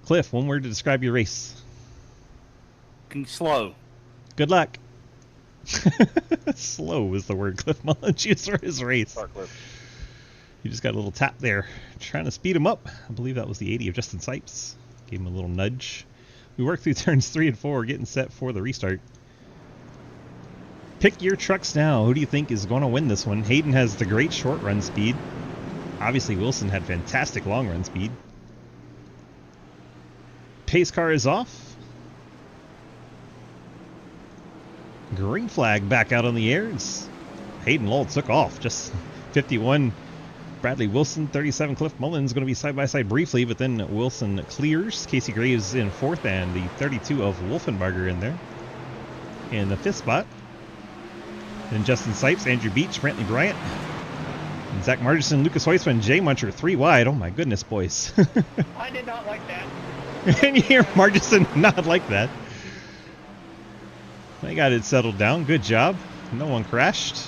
Cliff, one word to describe your race. Slow. Good luck. Slow is the word Cliff Mullins used for his race. He just got a little tap there, trying to speed him up. I believe that was the 80 of Justin Sipes. Gave him a little nudge. We work through turns 3 and 4, getting set for the restart. Pick your trucks now. Who do you think is going to win this one? Hayden has the great short run speed. Obviously, Wilson had fantastic long run speed. Pace car is off. Green flag back out on the air. Hayden Lowell took off. Just 51 Bradley Wilson, 37 Cliff Mullins going to be side by side briefly, but then Wilson clears. Casey Graves in 4th, and the 32 of Wolfenbarger in there in the 5th spot. Then Justin Sipes, Andrew Beach, Brantley Bryant, and Zach Margerson, Lucas Heusman, Jay Muncher, 3 wide. Oh my goodness, boys. I did not like that. And you hear Margerson not like that. They got it settled down. Good job. No one crashed.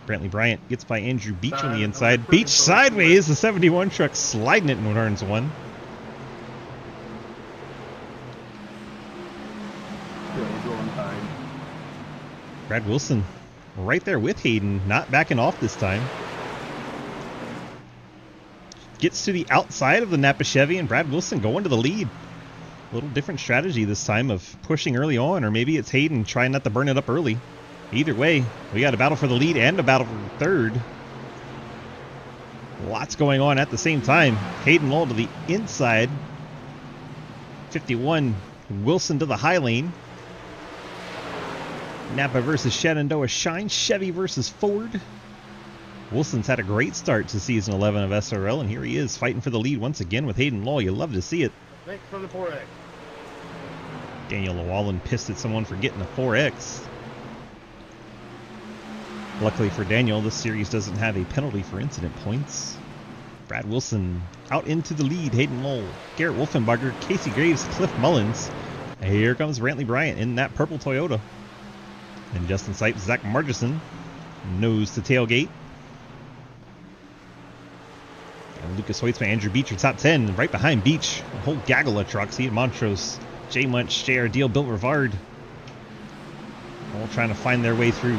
Brantley Bryant gets by Andrew Beach on the inside. Beach sideways. The 71 truck sliding it in turns 1. Brad Wilson right there with Hayden, not backing off this time. Gets to the outside of the Napa Chevy, and Brad Wilson going to the lead. A little different strategy this time of pushing early on, or maybe it's Hayden trying not to burn it up early. Either way, we got a battle for the lead and a battle for third. Lots going on at the same time. Hayden Lowell to the inside. 51, Wilson to the high lane. Napa versus Shenandoah Shine. Chevy versus Ford. Wilson's had a great start to season 11 of SRL, and here he is fighting for the lead once again with Hayden Lowell. You love to see it. Thanks for the 4X. Daniel Llewellyn pissed at someone for getting a 4X. Luckily for Daniel, this series doesn't have a penalty for incident points. Brad Wilson out into the lead. Hayden Lowell, Garrett Wolfenbarger, Casey Graves, Cliff Mullins. And here comes Brantley Bryant in that purple Toyota. And Justin Sipes, Zach Margerson, nose to tailgate. And Lucas Hoytsman, Andrew Beach are top 10. Right behind Beach, a whole gaggle of trucks. Ian Montrose, Jay Munch, JR Deal, Bill Rivard. All trying to find their way through.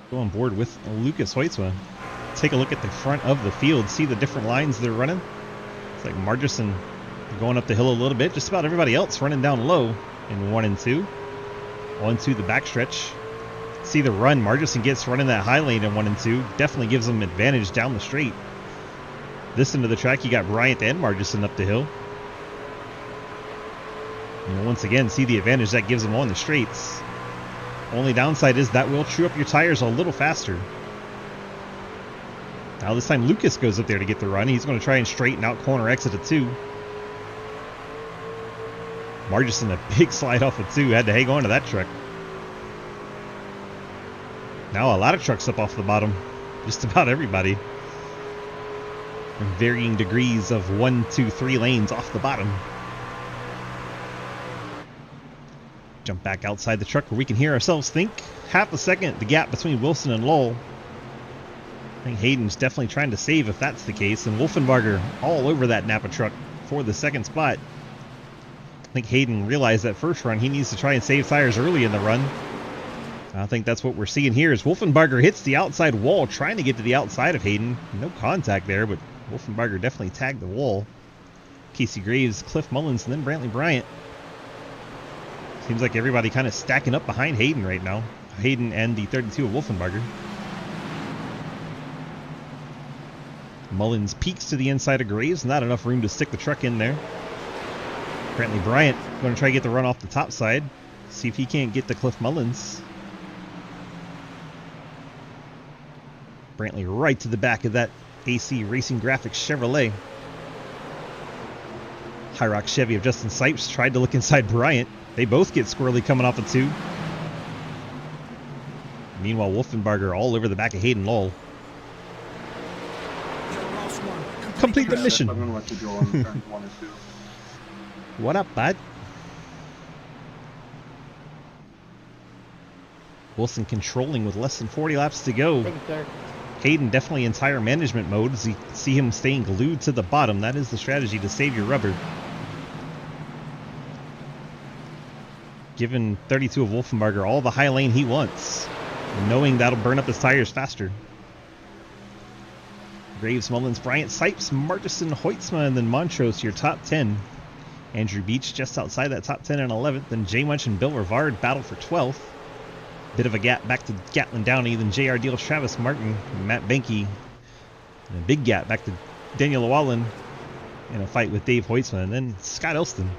Go on board with Lucas Hoytsma. Take a look at the front of the field. See the different lines they're running. It's like Margerson going up the hill a little bit. Just about everybody else running down low in 1 and 2. 1-2 the backstretch. See the run Margerson gets running that high lane in 1 and 2. Definitely gives them advantage down the straight. This end of the track, you got Bryant and Margerson up the hill. And once again, see the advantage that gives them on the straights. Only downside is that will chew up your tires a little faster. Now this time Lucas goes up there to get the run. He's going to try and straighten out corner exit at 2. Margerson, a big slide off of 2. Had to hang on to that truck. Now a lot of trucks up off the bottom. Just about everybody. In varying degrees of 1, 2, 3 lanes off the bottom. Jump back outside the truck where we can hear ourselves think. Half a second, the gap between Wilson and Lowell. I think Hayden's definitely trying to save if that's the case. And Wolfenbarger all over that Napa truck for the second spot. I think Hayden realized that first run he needs to try and save tires early in the run. I think that's what we're seeing here as Wolfenbarger hits the outside wall trying to get to the outside of Hayden. No contact there, but Wolfenbarger definitely tagged the wall. Casey Graves, Cliff Mullins, and then Brantley Bryant. Seems like everybody kind of stacking up behind Hayden right now. Hayden and the 32 of Wolfenbarger. Mullins peeks to the inside of Graves. Not enough room to stick the truck in there. Brantley Bryant going to try to get the run off the top side. See if he can't get to Cliff Mullins. Brantley right to the back of that AC Racing Graphics Chevrolet. High Rock Chevy of Justin Sipes tried to look inside Bryant. They both get squirrely coming off of 2. Meanwhile, Wolfenbarger all over the back of Hayden Lowell. Complete the mission. I'm gonna let you go on turns 1 and 2. What up, bud? Wilson controlling with less than 40 laps to go. Thank you, sir. Hayden definitely in tire management mode as you see him staying glued to the bottom. That is the strategy to save your rubber. giving 32 of Wolfenbarger all the high lane he wants, knowing that'll burn up his tires faster. Graves, Mullins, Bryant, Sipes, Martison, Hoytsma, and then Montrose, your top 10. Andrew Beach just outside that top 10 and 11th. Then J Munch and Bill Rivard battle for 12th. Bit of a gap back to Gatlin Downey. Then J.R. Deal, Travis Martin, and Matt Benke. And a big gap back to Daniel Llewellyn in a fight with Dave Hoytsma. And then Scott Elston.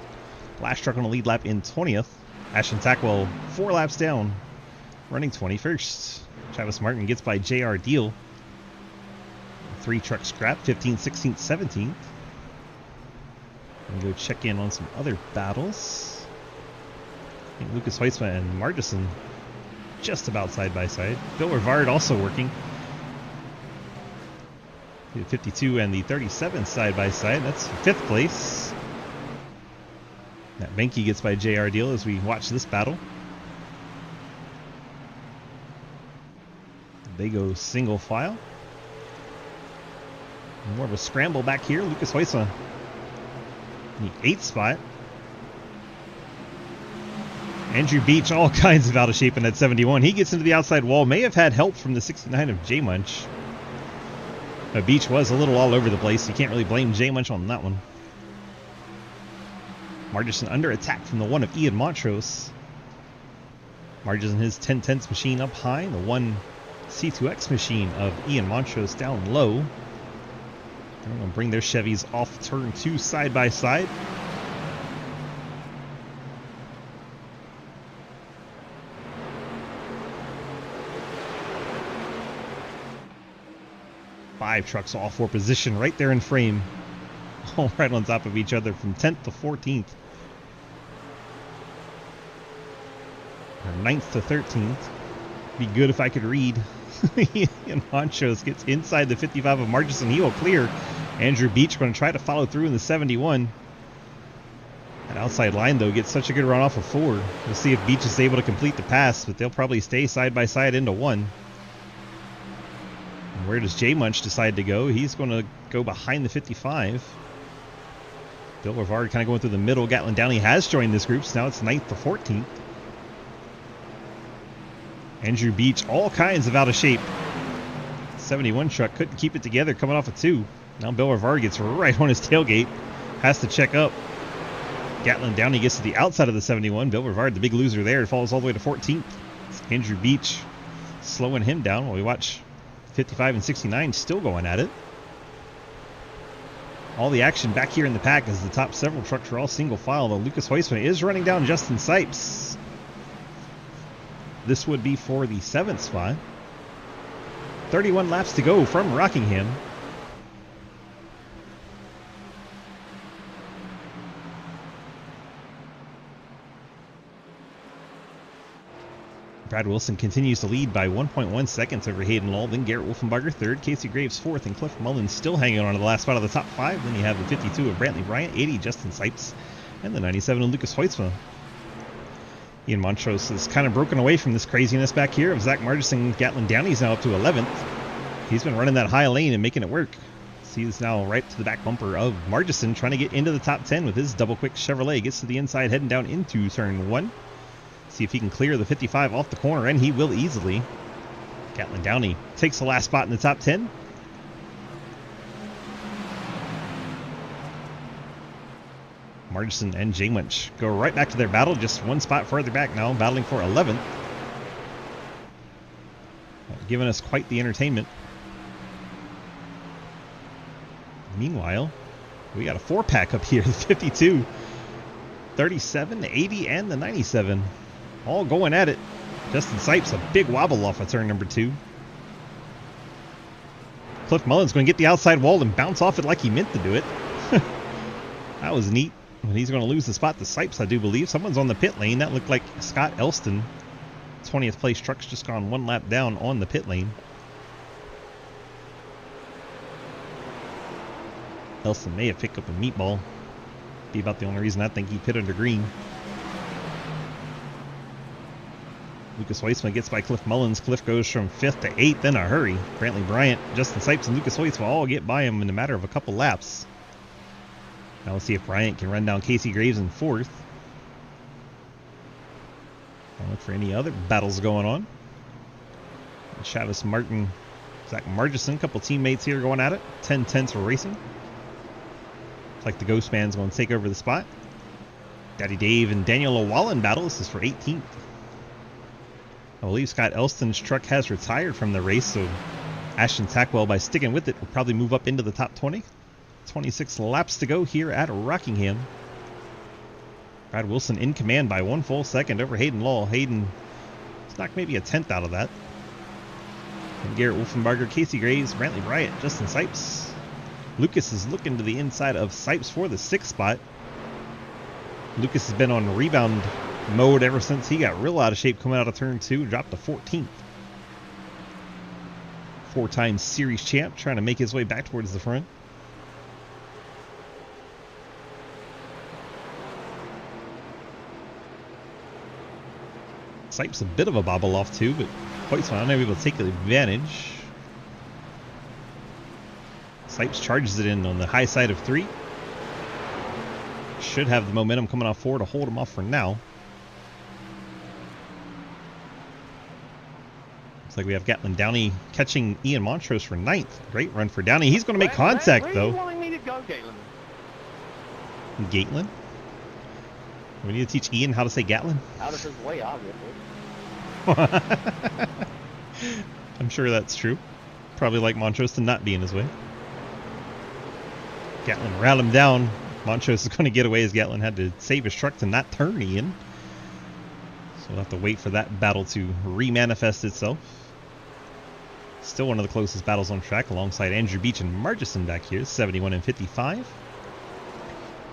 Last truck on the lead lap in 20th. Ashton Tackwell 4 laps down, running 21st. Travis Martin gets by J.R. Deal. 3 truck scrap, 15th, 16th, 17th. And go check in on some other battles. I think Lucas Hoytsma and Martison just about side by side. Bill Rivard also working. The 52 and the 37 side by side. That's 5th place. Matt Benke gets by JR Deal as we watch this battle. They go single file. More of a scramble back here. Lucas Hoytsma in the 8th spot. Andrew Beach, all kinds of out of shape in that 71. He gets into the outside wall. May have had help from the 69 of J Munch. But Beach was a little all over the place. You can't really blame J Munch on that one. Margison under attack from the 1 of Ian Montrose. Margison his 10/10 machine up high. The 1 C2X machine of Ian Montrose down low. They're going to bring their Chevys off turn 2 side by side. Five trucks all for position right there in frame. All right on top of each other from 10th to 14th. Or 9th to 13th. Be good if I could read. And Montrose gets inside the 55 of Margison. He will clear. Andrew Beach going to try to follow through in the 71. That outside line, though, gets such a good run off of 4. We'll see if Beach is able to complete the pass, but they'll probably stay side by side into 1. And where does J Munch decide to go? He's going to go behind the 55. Bill Rivard kind of going through the middle. Gatlin Downey has joined this group, so now it's 9th to 14th. Andrew Beach, all kinds of out of shape. 71 truck couldn't keep it together coming off a 2. Now Bill Rivard gets right on his tailgate. Has to check up. Gatlin Downey gets to the outside of the 71. Bill Rivard, the big loser there, falls all the way to 14th. It's Andrew Beach slowing him down while we watch 55 and 69 still going at it. All the action back here in the pack as the top several trucks are all single file, though Lucas Hoytsma is running down Justin Sipes. This would be for the 7th spot. 31 laps to go from Rockingham. Brad Wilson continues to lead by 1.1 seconds over Hayden Law. Then Garrett Wolfenbarger 3rd. Casey Graves 4th. And Cliff Mullins still hanging on to the last spot of the top 5. Then you have the 52 of Brantley Bryant, 80 Justin Sipes, and the 97 of Lucas Hoytsma. Ian Montrose has kind of broken away from this craziness back here of Zach Margison. Gatlin Downey's now up to 11th. He's been running that high lane and making it work. He's now right to the back bumper of Margison, trying to get into the top 10 with his double quick Chevrolet. Gets to the inside, heading down into turn 1. See if he can clear the 55 off the corner, and he will easily. Gatlin Downey takes the last spot in the top 10. Margison and J Munch go right back to their battle, just one spot further back now, battling for 11th. Giving us quite the entertainment. Meanwhile, we got a 4-pack up here, the 52, 37, 80, and the 97. All going at it. Justin Sipes, a big wobble off of turn number 2. Cliff Mullins going to get the outside wall and bounce off it like he meant to do it. That was neat. And he's going to lose the spot to Sipes, I do believe. Someone's on the pit lane. That looked like Scott Elston. 20th place truck's just gone 1 lap down on the pit lane. Elston may have picked up a meatball. Be about the only reason I think he pit under green. Lucas Hoytsma gets by Cliff Mullins. Cliff goes from 5th to 8th in a hurry. Brantley Bryant, Justin Sipes, and Lucas Hoytsma all get by him in a matter of a couple laps. Now let's see if Bryant can run down Casey Graves in 4th. for any other battles going on. Travis Martin, Zach Margison, a couple teammates here going at it. 10-10 Racing. Looks like the Ghost Man's going to take over the spot. Daddy Dave and Daniel O'Wallen battle. This is for 18th. I believe Scott Elston's truck has retired from the race, so Ashton Tackwell, by sticking with it, will probably move up into the top 20. 26 laps to go here at Rockingham. Brad Wilson in command by 1 full second over Hayden Law. Hayden knocked maybe a 10th out of that. And Garrett Wolfenbarger, Casey Graves, Brantley Bryant, Justin Sipes. Lucas is looking to the inside of Sipes for the 6th spot. Lucas has been on rebound mode ever since he got real out of shape coming out of turn 2, dropped to 14th. 4-time series champ, trying to make his way back towards the front. Sipes a bit of a bobble off too, but Hoytsman unable to take advantage. Sipes charges it in on the high side of 3. Should have the momentum coming off 4 to hold him off for now. Looks like we have Gatlin Downey catching Ian Montrose for 9th. Great run for Downey. He's going to make contact, where though. Where are you wanting me to go, Galen? Gatlin? We need to teach Ian how to say Gatlin? Out of his way, obviously. I'm sure that's true. Probably like Montrose to not be in his way. Gatlin ran him down. Montrose is going to get away as Gatlin had to save his truck to not turn Ian. So we'll have to wait for that battle to re-manifest itself. Still one of the closest battles on track alongside Andrew Beach and Margison back here, 71 and 55.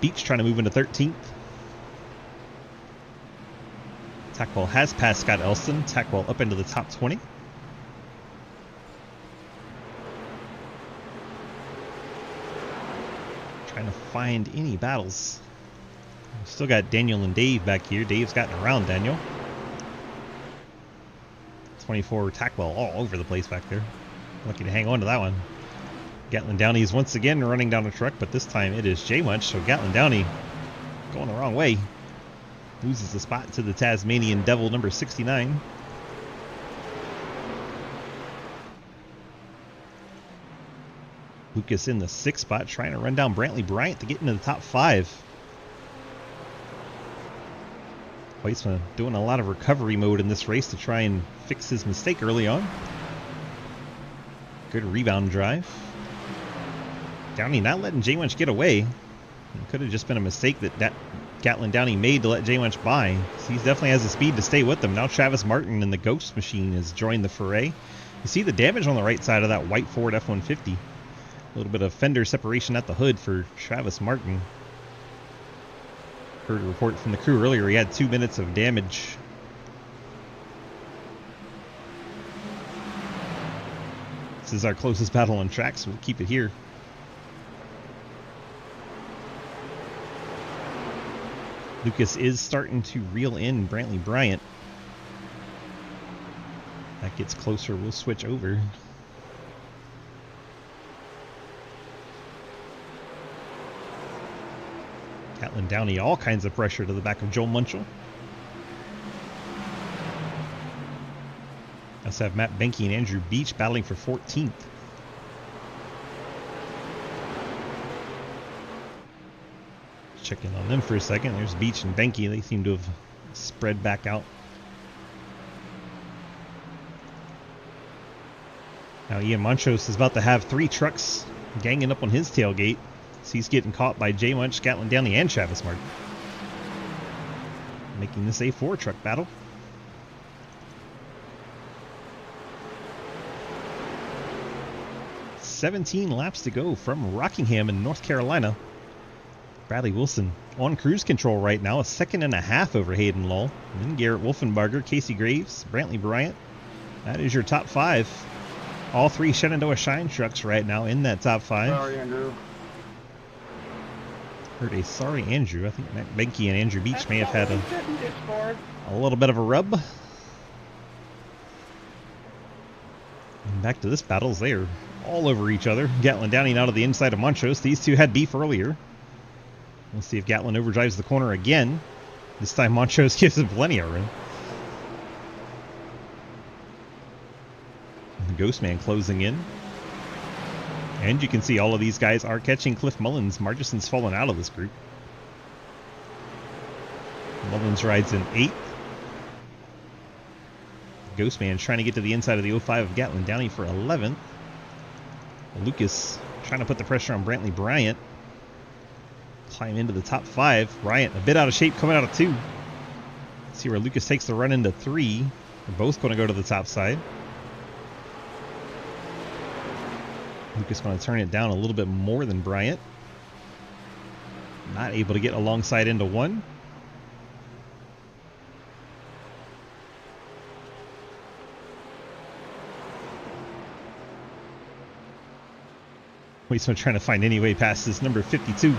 Beach trying to move into 13th. Tackwell has passed Scott Elston. Tackwell up into the top 20. Trying to find any battles. We've still got Daniel and Dave back here. Dave's gotten around Daniel. 24 Tackwell all over the place back there. Lucky to hang on to that one. Gatlin Downey is once again running down the truck, but this time it is J-Munch, so Gatlin Downey going the wrong way. Loses the spot to the Tasmanian Devil, number 69. Lucas in the 6th spot, trying to run down Brantley Bryant to get into the top 5. Weissman doing a lot of recovery mode in this race to try and fix his mistake early on. Good rebound drive. Downey not letting J-Munch get away. It could have just been a mistake that Gatlin Downey made to let J-Munch by. So he definitely has the speed to stay with them. Now Travis Martin and the Ghost Machine has joined the foray. You see the damage on the right side of that white Ford F-150. A little bit of fender separation at the hood for Travis Martin. Heard a report from the crew earlier he had 2 minutes of damage. This is our closest battle on track, so we'll keep it here. Lucas is starting to reel in Brantley Bryant. That gets closer, we'll switch over. Gatlin Downey, all kinds of pressure to the back of Joel Munchell. Also have Matt Benke and Andrew Beach battling for 14th. Check in on them for a second. There's Beach and Benke. They seem to have spread back out. Now Ian Montrose is about to have 3 trucks ganging up on his tailgate. So he's getting caught by J-Munch, Gatlin Downey, and Travis Martin. Making this a 4-truck battle. "17 laps to go from Rockingham in North Carolina." Bradley Wilson on cruise control right now, a 1.5 over Hayden Law. And then Garrett Wolfenbarger, Casey Graves, Brantley Bryant. That is your top 5. All 3 Shenandoah Shine trucks right now in that top 5. Sorry, Andrew. Heard a sorry Andrew. I think Matt Benke and Andrew Beach may have had a little bit of a rub. And back to this battle as they are all over each other. Gatlin Downey now to the inside of Montrose. These two had beef earlier. We'll see if Gatlin overdrives the corner again. This time Montrose gives him plenty of room. Ghostman closing in. And you can see all of these guys are catching Cliff Mullins. Margison's fallen out of this group. Mullins rides in 8th. Ghostman trying to get to the inside of the 05 of Gatlin Downey for 11th. Lucas trying to put the pressure on Brantley Bryant. Climb into the top 5. Bryant a bit out of shape coming out of 2. See where Lucas takes the run into 3. They're both going to go to the top side. Lucas going to turn it down a little bit more than Bryant. Not able to get alongside into 1. Hoytsman trying to find any way past this number 52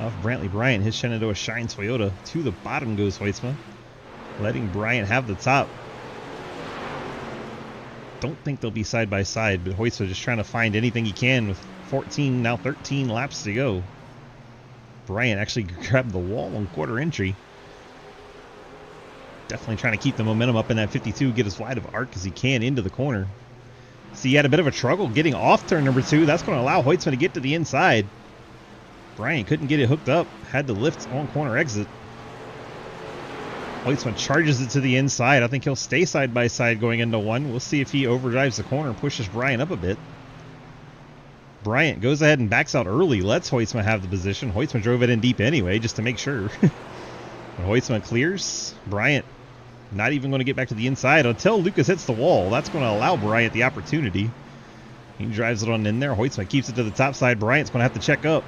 off Brantley Bryant. His Shenandoah Shine Toyota. To the bottom goes Hoytsman, letting Bryant have the top. Don't think they'll be side by side, but Hoytsman just trying to find anything he can with 14, now 13 laps to go. Bryant actually grabbed the wall on quarter entry. Definitely trying to keep the momentum up in that 52, get as wide of arc as he can into the corner. See, he had a bit of a struggle getting off turn number 2. That's going to allow Hoytsman to get to the inside. Bryant couldn't get it hooked up. Had to lift on corner exit. Hoytsman charges it to the inside. I think he'll stay side by side going into 1. We'll see if he overdrives the corner and pushes Bryant up a bit. Bryant goes ahead and backs out early. Lets Hoytsman have the position. Hoytsman drove it in deep anyway, just to make sure. When Hoytsman clears, Bryant not even going to get back to the inside until Lucas hits the wall. That's going to allow Bryant the opportunity. He drives it on in there. Hoytsman keeps it to the top side. Bryant's going to have to check up,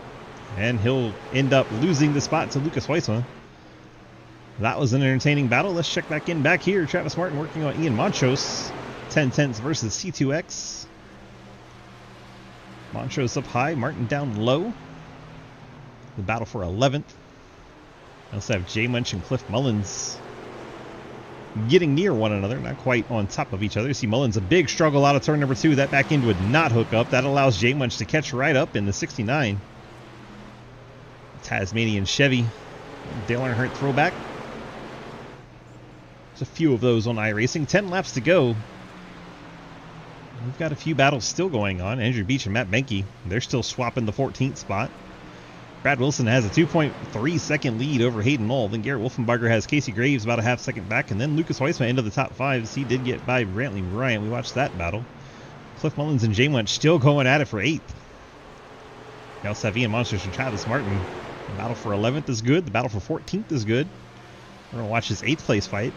and he'll end up losing the spot to Lucas Hoytsman. That was an entertaining battle. Let's check back in back here. Travis Martin working on Ian Montrose. 10 tenths versus C2X. Montrose up high, Martin down low. The battle for 11th. I also have Jay Munch and Cliff Mullins getting near one another, not quite on top of each other. You see Mullins a big struggle out of turn number 2. That back end would not hook up. That allows Jay Munch to catch right up in the 69. Tasmanian Chevy. Dale Earnhardt throwback. There's a few of those on iRacing. 10 laps to go. We've got a few battles still going on. Andrew Beach and Matt Benke, they're still swapping the 14th spot. Brad Wilson has a 2.3 second lead over Hayden Knoll. Then Garrett Wolfenbarger has Casey Graves about a half second back. And then Lucas Hoytsman into the top 5. He did get by Brantley Bryant. We watched that battle. Cliff Mullins and Jay Munch still going at it for 8th. We also have Ian Monsters and Travis Martin. The battle for 11th is good. The battle for 14th is good. We're going to watch this 8th place fight.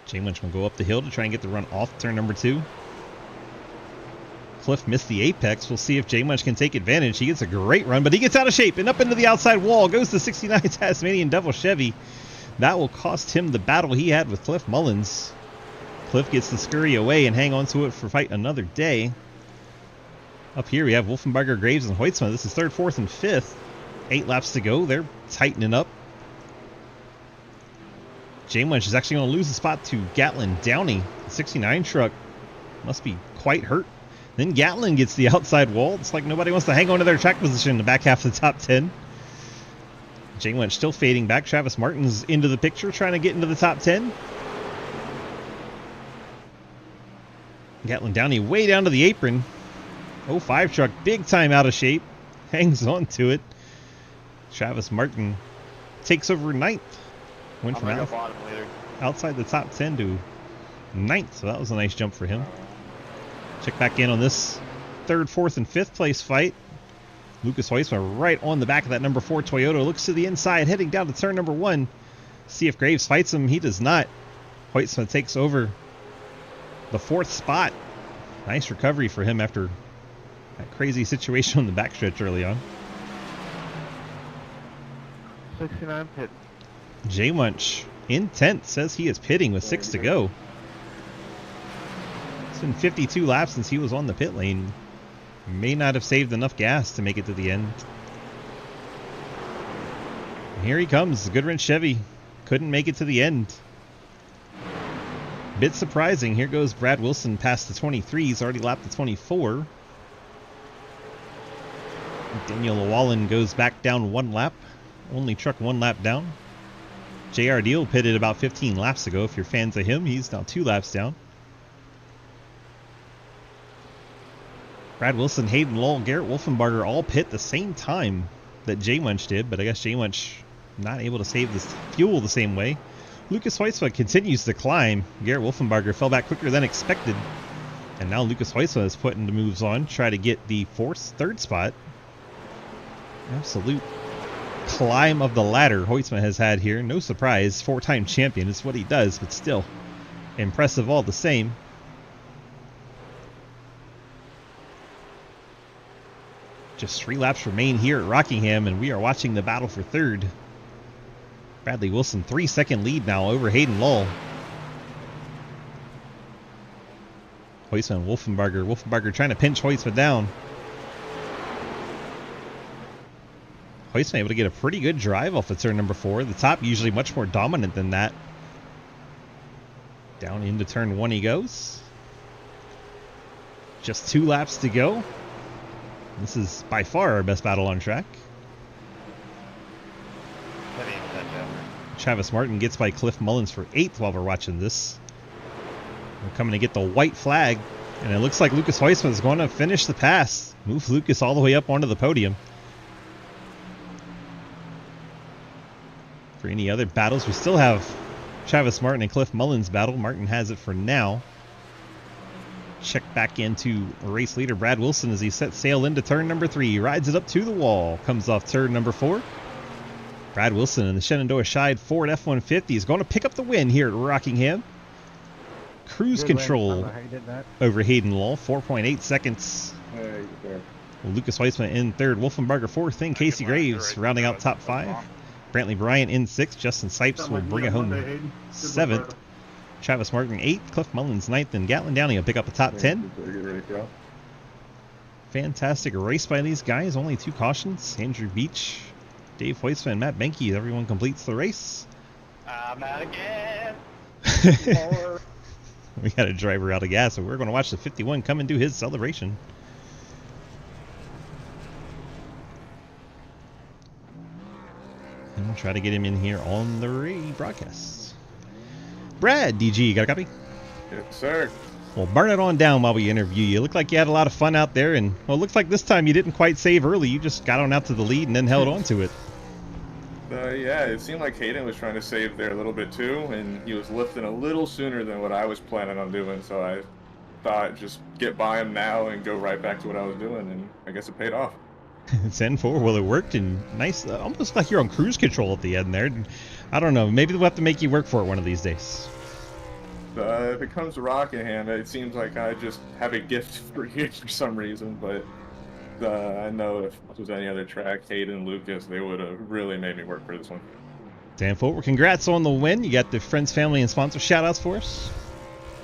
Jay Munch will go up the hill to try and get the run off turn number 2. Cliff missed the apex. We'll see if Jay Munch can take advantage. He gets a great run, but he gets out of shape and up into the outside wall. Goes the 69 Tasmanian Devil Chevy. That will cost him the battle he had with Cliff Mullins. Cliff gets to scurry away and hang on to it for fight another day. Up here we have Wolfenbarger, Graves, and Hoytsman. This is 3rd, 4th, and 5th. 8 laps to go. They're tightening up. Jay Munch is actually going to lose the spot to Gatlin Downey. The 69 truck must be quite hurt. Then Gatlin gets the outside wall. It's like nobody wants to hang on to their track position in the back half of the top 10. Jay Munch still fading back. Travis Martin's into the picture, trying to get into the top 10. Gatlin Downey way down to the apron. 05 truck, big time out of shape. Hangs on to it. Travis Martin takes over 9th. Went from outside the top 10 to 9th, so that was a nice jump for him. Check back in on this 3rd, 4th, and 5th place fight. Lucas Hoytsman right on the back of that number 4 Toyota. Looks to the inside, heading down to turn number 1. See if Graves fights him. He does not. Hoytsman takes over the 4th spot. Nice recovery for him after that crazy situation on the backstretch early on. 69 pit. Jay Munch in 10th, says he is pitting with 6 to go. It's been 52 laps since he was on the pit lane. May not have saved enough gas to make it to the end. And here he comes, the Goodwrench Chevy. Couldn't make it to the end. Bit surprising. Here goes Brad Wilson past the 23. He's already lapped the 24. Daniel Llewellyn goes back down 1 lap. Only truck 1 lap down. J.R. Deal pitted about 15 laps ago. If you're fans of him, he's now 2 laps down. Brad Wilson, Hayden Lowell, Garrett Wolfenbarger all pit the same time that Jay Munch did, but I guess Jay Munch not able to save this fuel the same way. Lucas Heusma continues to climb. Garrett Wolfenbarger fell back quicker than expected. And now Lucas Heusma is putting the moves on, try to get the third spot. Absolute climb of the ladder Heusma has had here. No surprise, 4-time champion is what he does, but still impressive all the same. Just 3 laps remain here at Rockingham, and we are watching the battle for third. Bradley Wilson, 3-second lead now over Hayden Lowell. Heusma and Wolfenbarger. Wolfenbarger trying to pinch Heusma down. Heusma able to get a pretty good drive off of turn number 4. The top usually much more dominant than that. Down into turn 1 he goes. Just 2 laps to go. This is by far our best battle on track. Travis Martin gets by Cliff Mullins for 8th while we're watching this. We're coming to get the white flag, and it looks like Lucas Heusma is going to finish the pass. Move Lucas all the way up onto the podium. For any other battles, we still have Travis Martin and Cliff Mullins battle. Martin has it for now. Check back into race leader Brad Wilson as he sets sail into turn number 3. Rides it up to the wall. Comes off turn number 4. Brad Wilson in the Shenandoah Shide Ford F-150 is going to pick up the win here at Rockingham. Cruise control over Hayden Lowell. 4.8 seconds. Lucas Heusma in 3rd. Wolfenbarger 4th. And Casey Graves rounding out top 5. Brantley Bryant in 6th. Justin Sipes will bring it home 7th. Travis Martin 8th, Cliff Mullins 9th, and Gatlin Downey will pick up a top 10. Fantastic race by these guys. Only 2 cautions. Andrew Beach, Dave Heusma, and Matt Benke. Everyone completes the race. I'm out again. We got a driver out of gas, so we're going to watch the 51 come and do his celebration. And we'll try to get him in here on the broadcast. Brad, DG, got a copy? Yes, sir. Well, burn it on down while we interview you. Looked like you had a lot of fun out there, and well, it looks like this time you didn't quite save early. You just got on out to the lead and then held on to it. Yeah, it seemed like Hayden was trying to save there a little bit too, and he was lifting a little sooner than what I was planning on doing, so I thought just get by him now and go right back to what I was doing, and I guess it paid off. 10-4, well, it worked, and nice, almost like you're on cruise control at the end there. I don't know, maybe we'll have to make you work for it one of these days. If it comes to Rockingham, it seems like I just have a gift for you for some reason, but I know if it was any other track, Hayden, Lucas, they would have really made me work for this one. 10-4, well, congrats on the win. You got the friends, family, and sponsor shout-outs for us?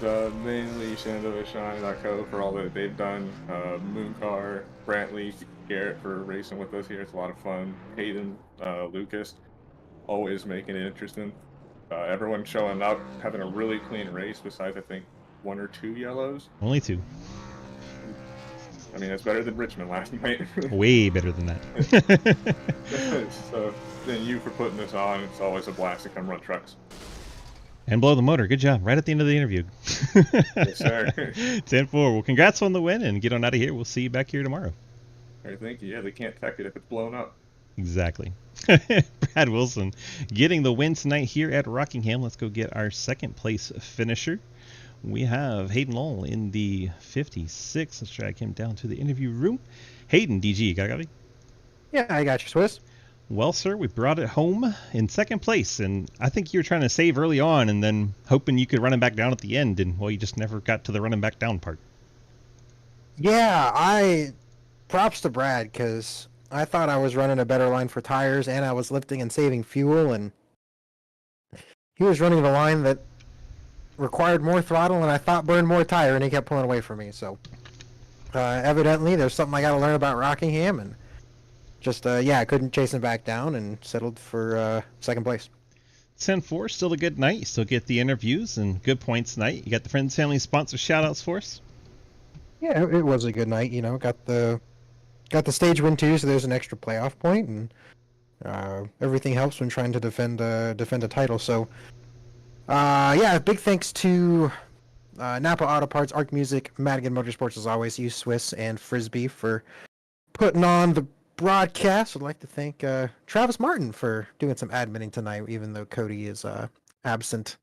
Mainly ShenandoahShine.co for all that they've done. Mooncar, Brantley, Garrett for racing with us here. It's a lot of fun. Hayden, Lucas, always making it interesting. Everyone showing up, having a really clean race besides, I think, 1 or 2 yellows. Only 2. I mean, it's better than Richmond last night. Way better than that. So, thank you for putting this on. It's always a blast to come run trucks. And blow the motor. Good job. Right at the end of the interview. Yes, sir. 10-4. Well, congrats on the win, and get on out of here. We'll see you back here tomorrow. All right, thank you. Yeah, they can't tech it if it's blown up. Exactly. Brad Wilson getting the win tonight here at Rockingham. Let's go get our second place finisher. We have Hayden Lowell in the 56. Let's drag him down to the interview room. Hayden, DG, got it? Yeah, I got you, Swiss. Well, sir, we brought it home in second place, and I think you were trying to save early on and then hoping you could run him back down at the end, and, well, you just never got to the running back down part. Yeah, props to Brad, because I thought I was running a better line for tires, and I was lifting and saving fuel, and he was running the line that required more throttle and I thought burned more tire, and he kept pulling away from me. So evidently there's something I got to learn about Rockingham, and just I couldn't chase him back down and settled for second place. 10-4, still a good night. You still get the interviews and good points tonight. You got the friends, family, sponsor shout outs for us? Yeah, it was a good night. Got the stage win too, so there's an extra playoff point, and Everything helps when trying to defend a title. So, yeah, big thanks to Napa Auto Parts, Arc Music, Madigan Motorsports as always, you Swiss and Frisbie for putting on the broadcast. I'd like to thank Travis Martin for doing some adminning tonight, even though Cody is absent.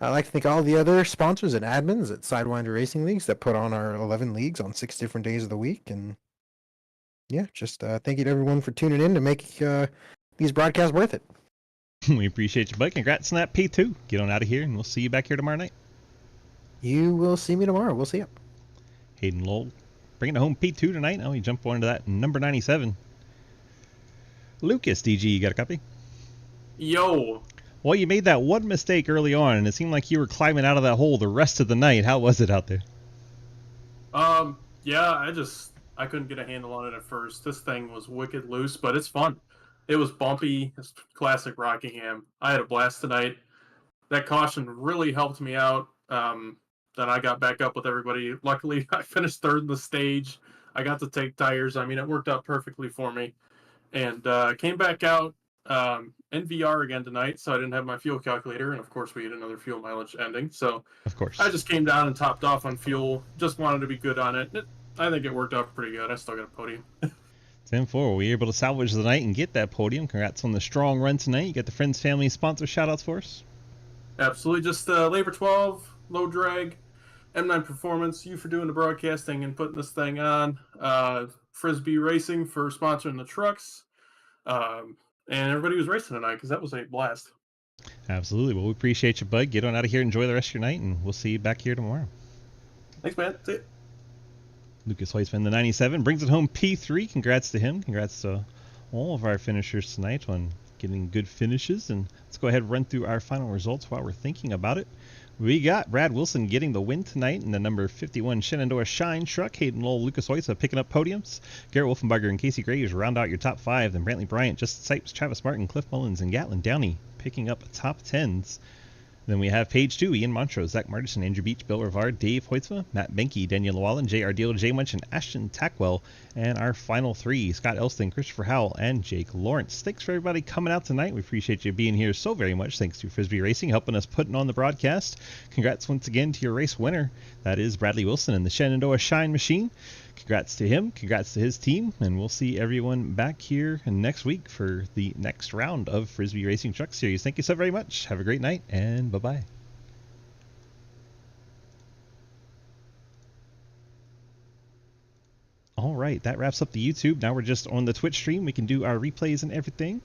I'd like to thank all the other sponsors and admins at Sidewinder Racing Leagues that put on our 11 leagues on 6 different days of the week. And yeah, just thank you to everyone for tuning in to make these broadcasts worth it. We appreciate you, bud. Congrats on that P2. Get on out of here, and we'll see you back here tomorrow night. You will see me tomorrow. We'll see you. Hayden Lowell bringing it home P2 tonight. Now we jump on to that number 97. Lucas, DG, you got a copy? Yo. Well, you made that one mistake early on, and it seemed like you were climbing out of that hole the rest of the night. How was it out there? Yeah, I couldn't get a handle on it at first. This thing was wicked loose, but it's fun. It was bumpy. It's classic Rockingham. I had a blast tonight. That caution really helped me out. Then I got back up with everybody. Luckily, I finished third in the stage. I got to take tires. I mean, it worked out perfectly for me. And came back out in VR again tonight, so I didn't have my fuel calculator. And, of course, we had another fuel mileage ending. So of course, I just came down and topped off on fuel. Just wanted to be good on it. I think it worked out pretty good. I still got a podium. 10-4. We were able to salvage the night and get that podium. Congrats on the strong run tonight. You got the Friends Family sponsor shout-outs for us? Absolutely. Just Labor 12, Low Drag, M9 Performance, you for doing the broadcasting and putting this thing on, Frisbie Racing for sponsoring the trucks, and everybody who's racing tonight, because that was a blast. Absolutely. Well, we appreciate you, bud. Get on out of here, enjoy the rest of your night, and we'll see you back here tomorrow. Thanks, man. See ya. Lucas Hoisman, the 97, brings it home P3. Congrats to him. Congrats to all of our finishers tonight on getting good finishes. And let's go ahead and run through our final results while we're thinking about it. We got Brad Wilson getting the win tonight in the number 51 Shenandoah Shine truck. Hayden Lowell, Lucas Hoysa picking up podiums. Garrett Wolfenbarger and Casey Graves round out your top 5. Then Brantley Bryant, Justin Sipes, Travis Martin, Cliff Mullins, and Gatlin Downey picking up top 10s. Then we have page 2, Ian Montrose, Zach Martison, Andrew Beach, Bill Rivard, Dave Hoitzma, Matt Benke, Daniel Llewellyn, J.R. Deal, Jay Munch, and Ashton Tackwell. And our final 3, Scott Elston, Christopher Howell, and Jake Lawrence. Thanks for everybody coming out tonight. We appreciate you being here so very much. Thanks to Frisbie Racing helping us putting on the broadcast. Congrats once again to your race winner. That is Bradley Wilson in the Shenandoah Shine Machine. Congrats to him. Congrats to his team. And we'll see everyone back here next week for the next round of Frisbie Racing Truck Series. Thank you so very much. Have a great night, and bye-bye. All right, that wraps up the YouTube. Now we're just on the Twitch stream. We can do our replays and everything.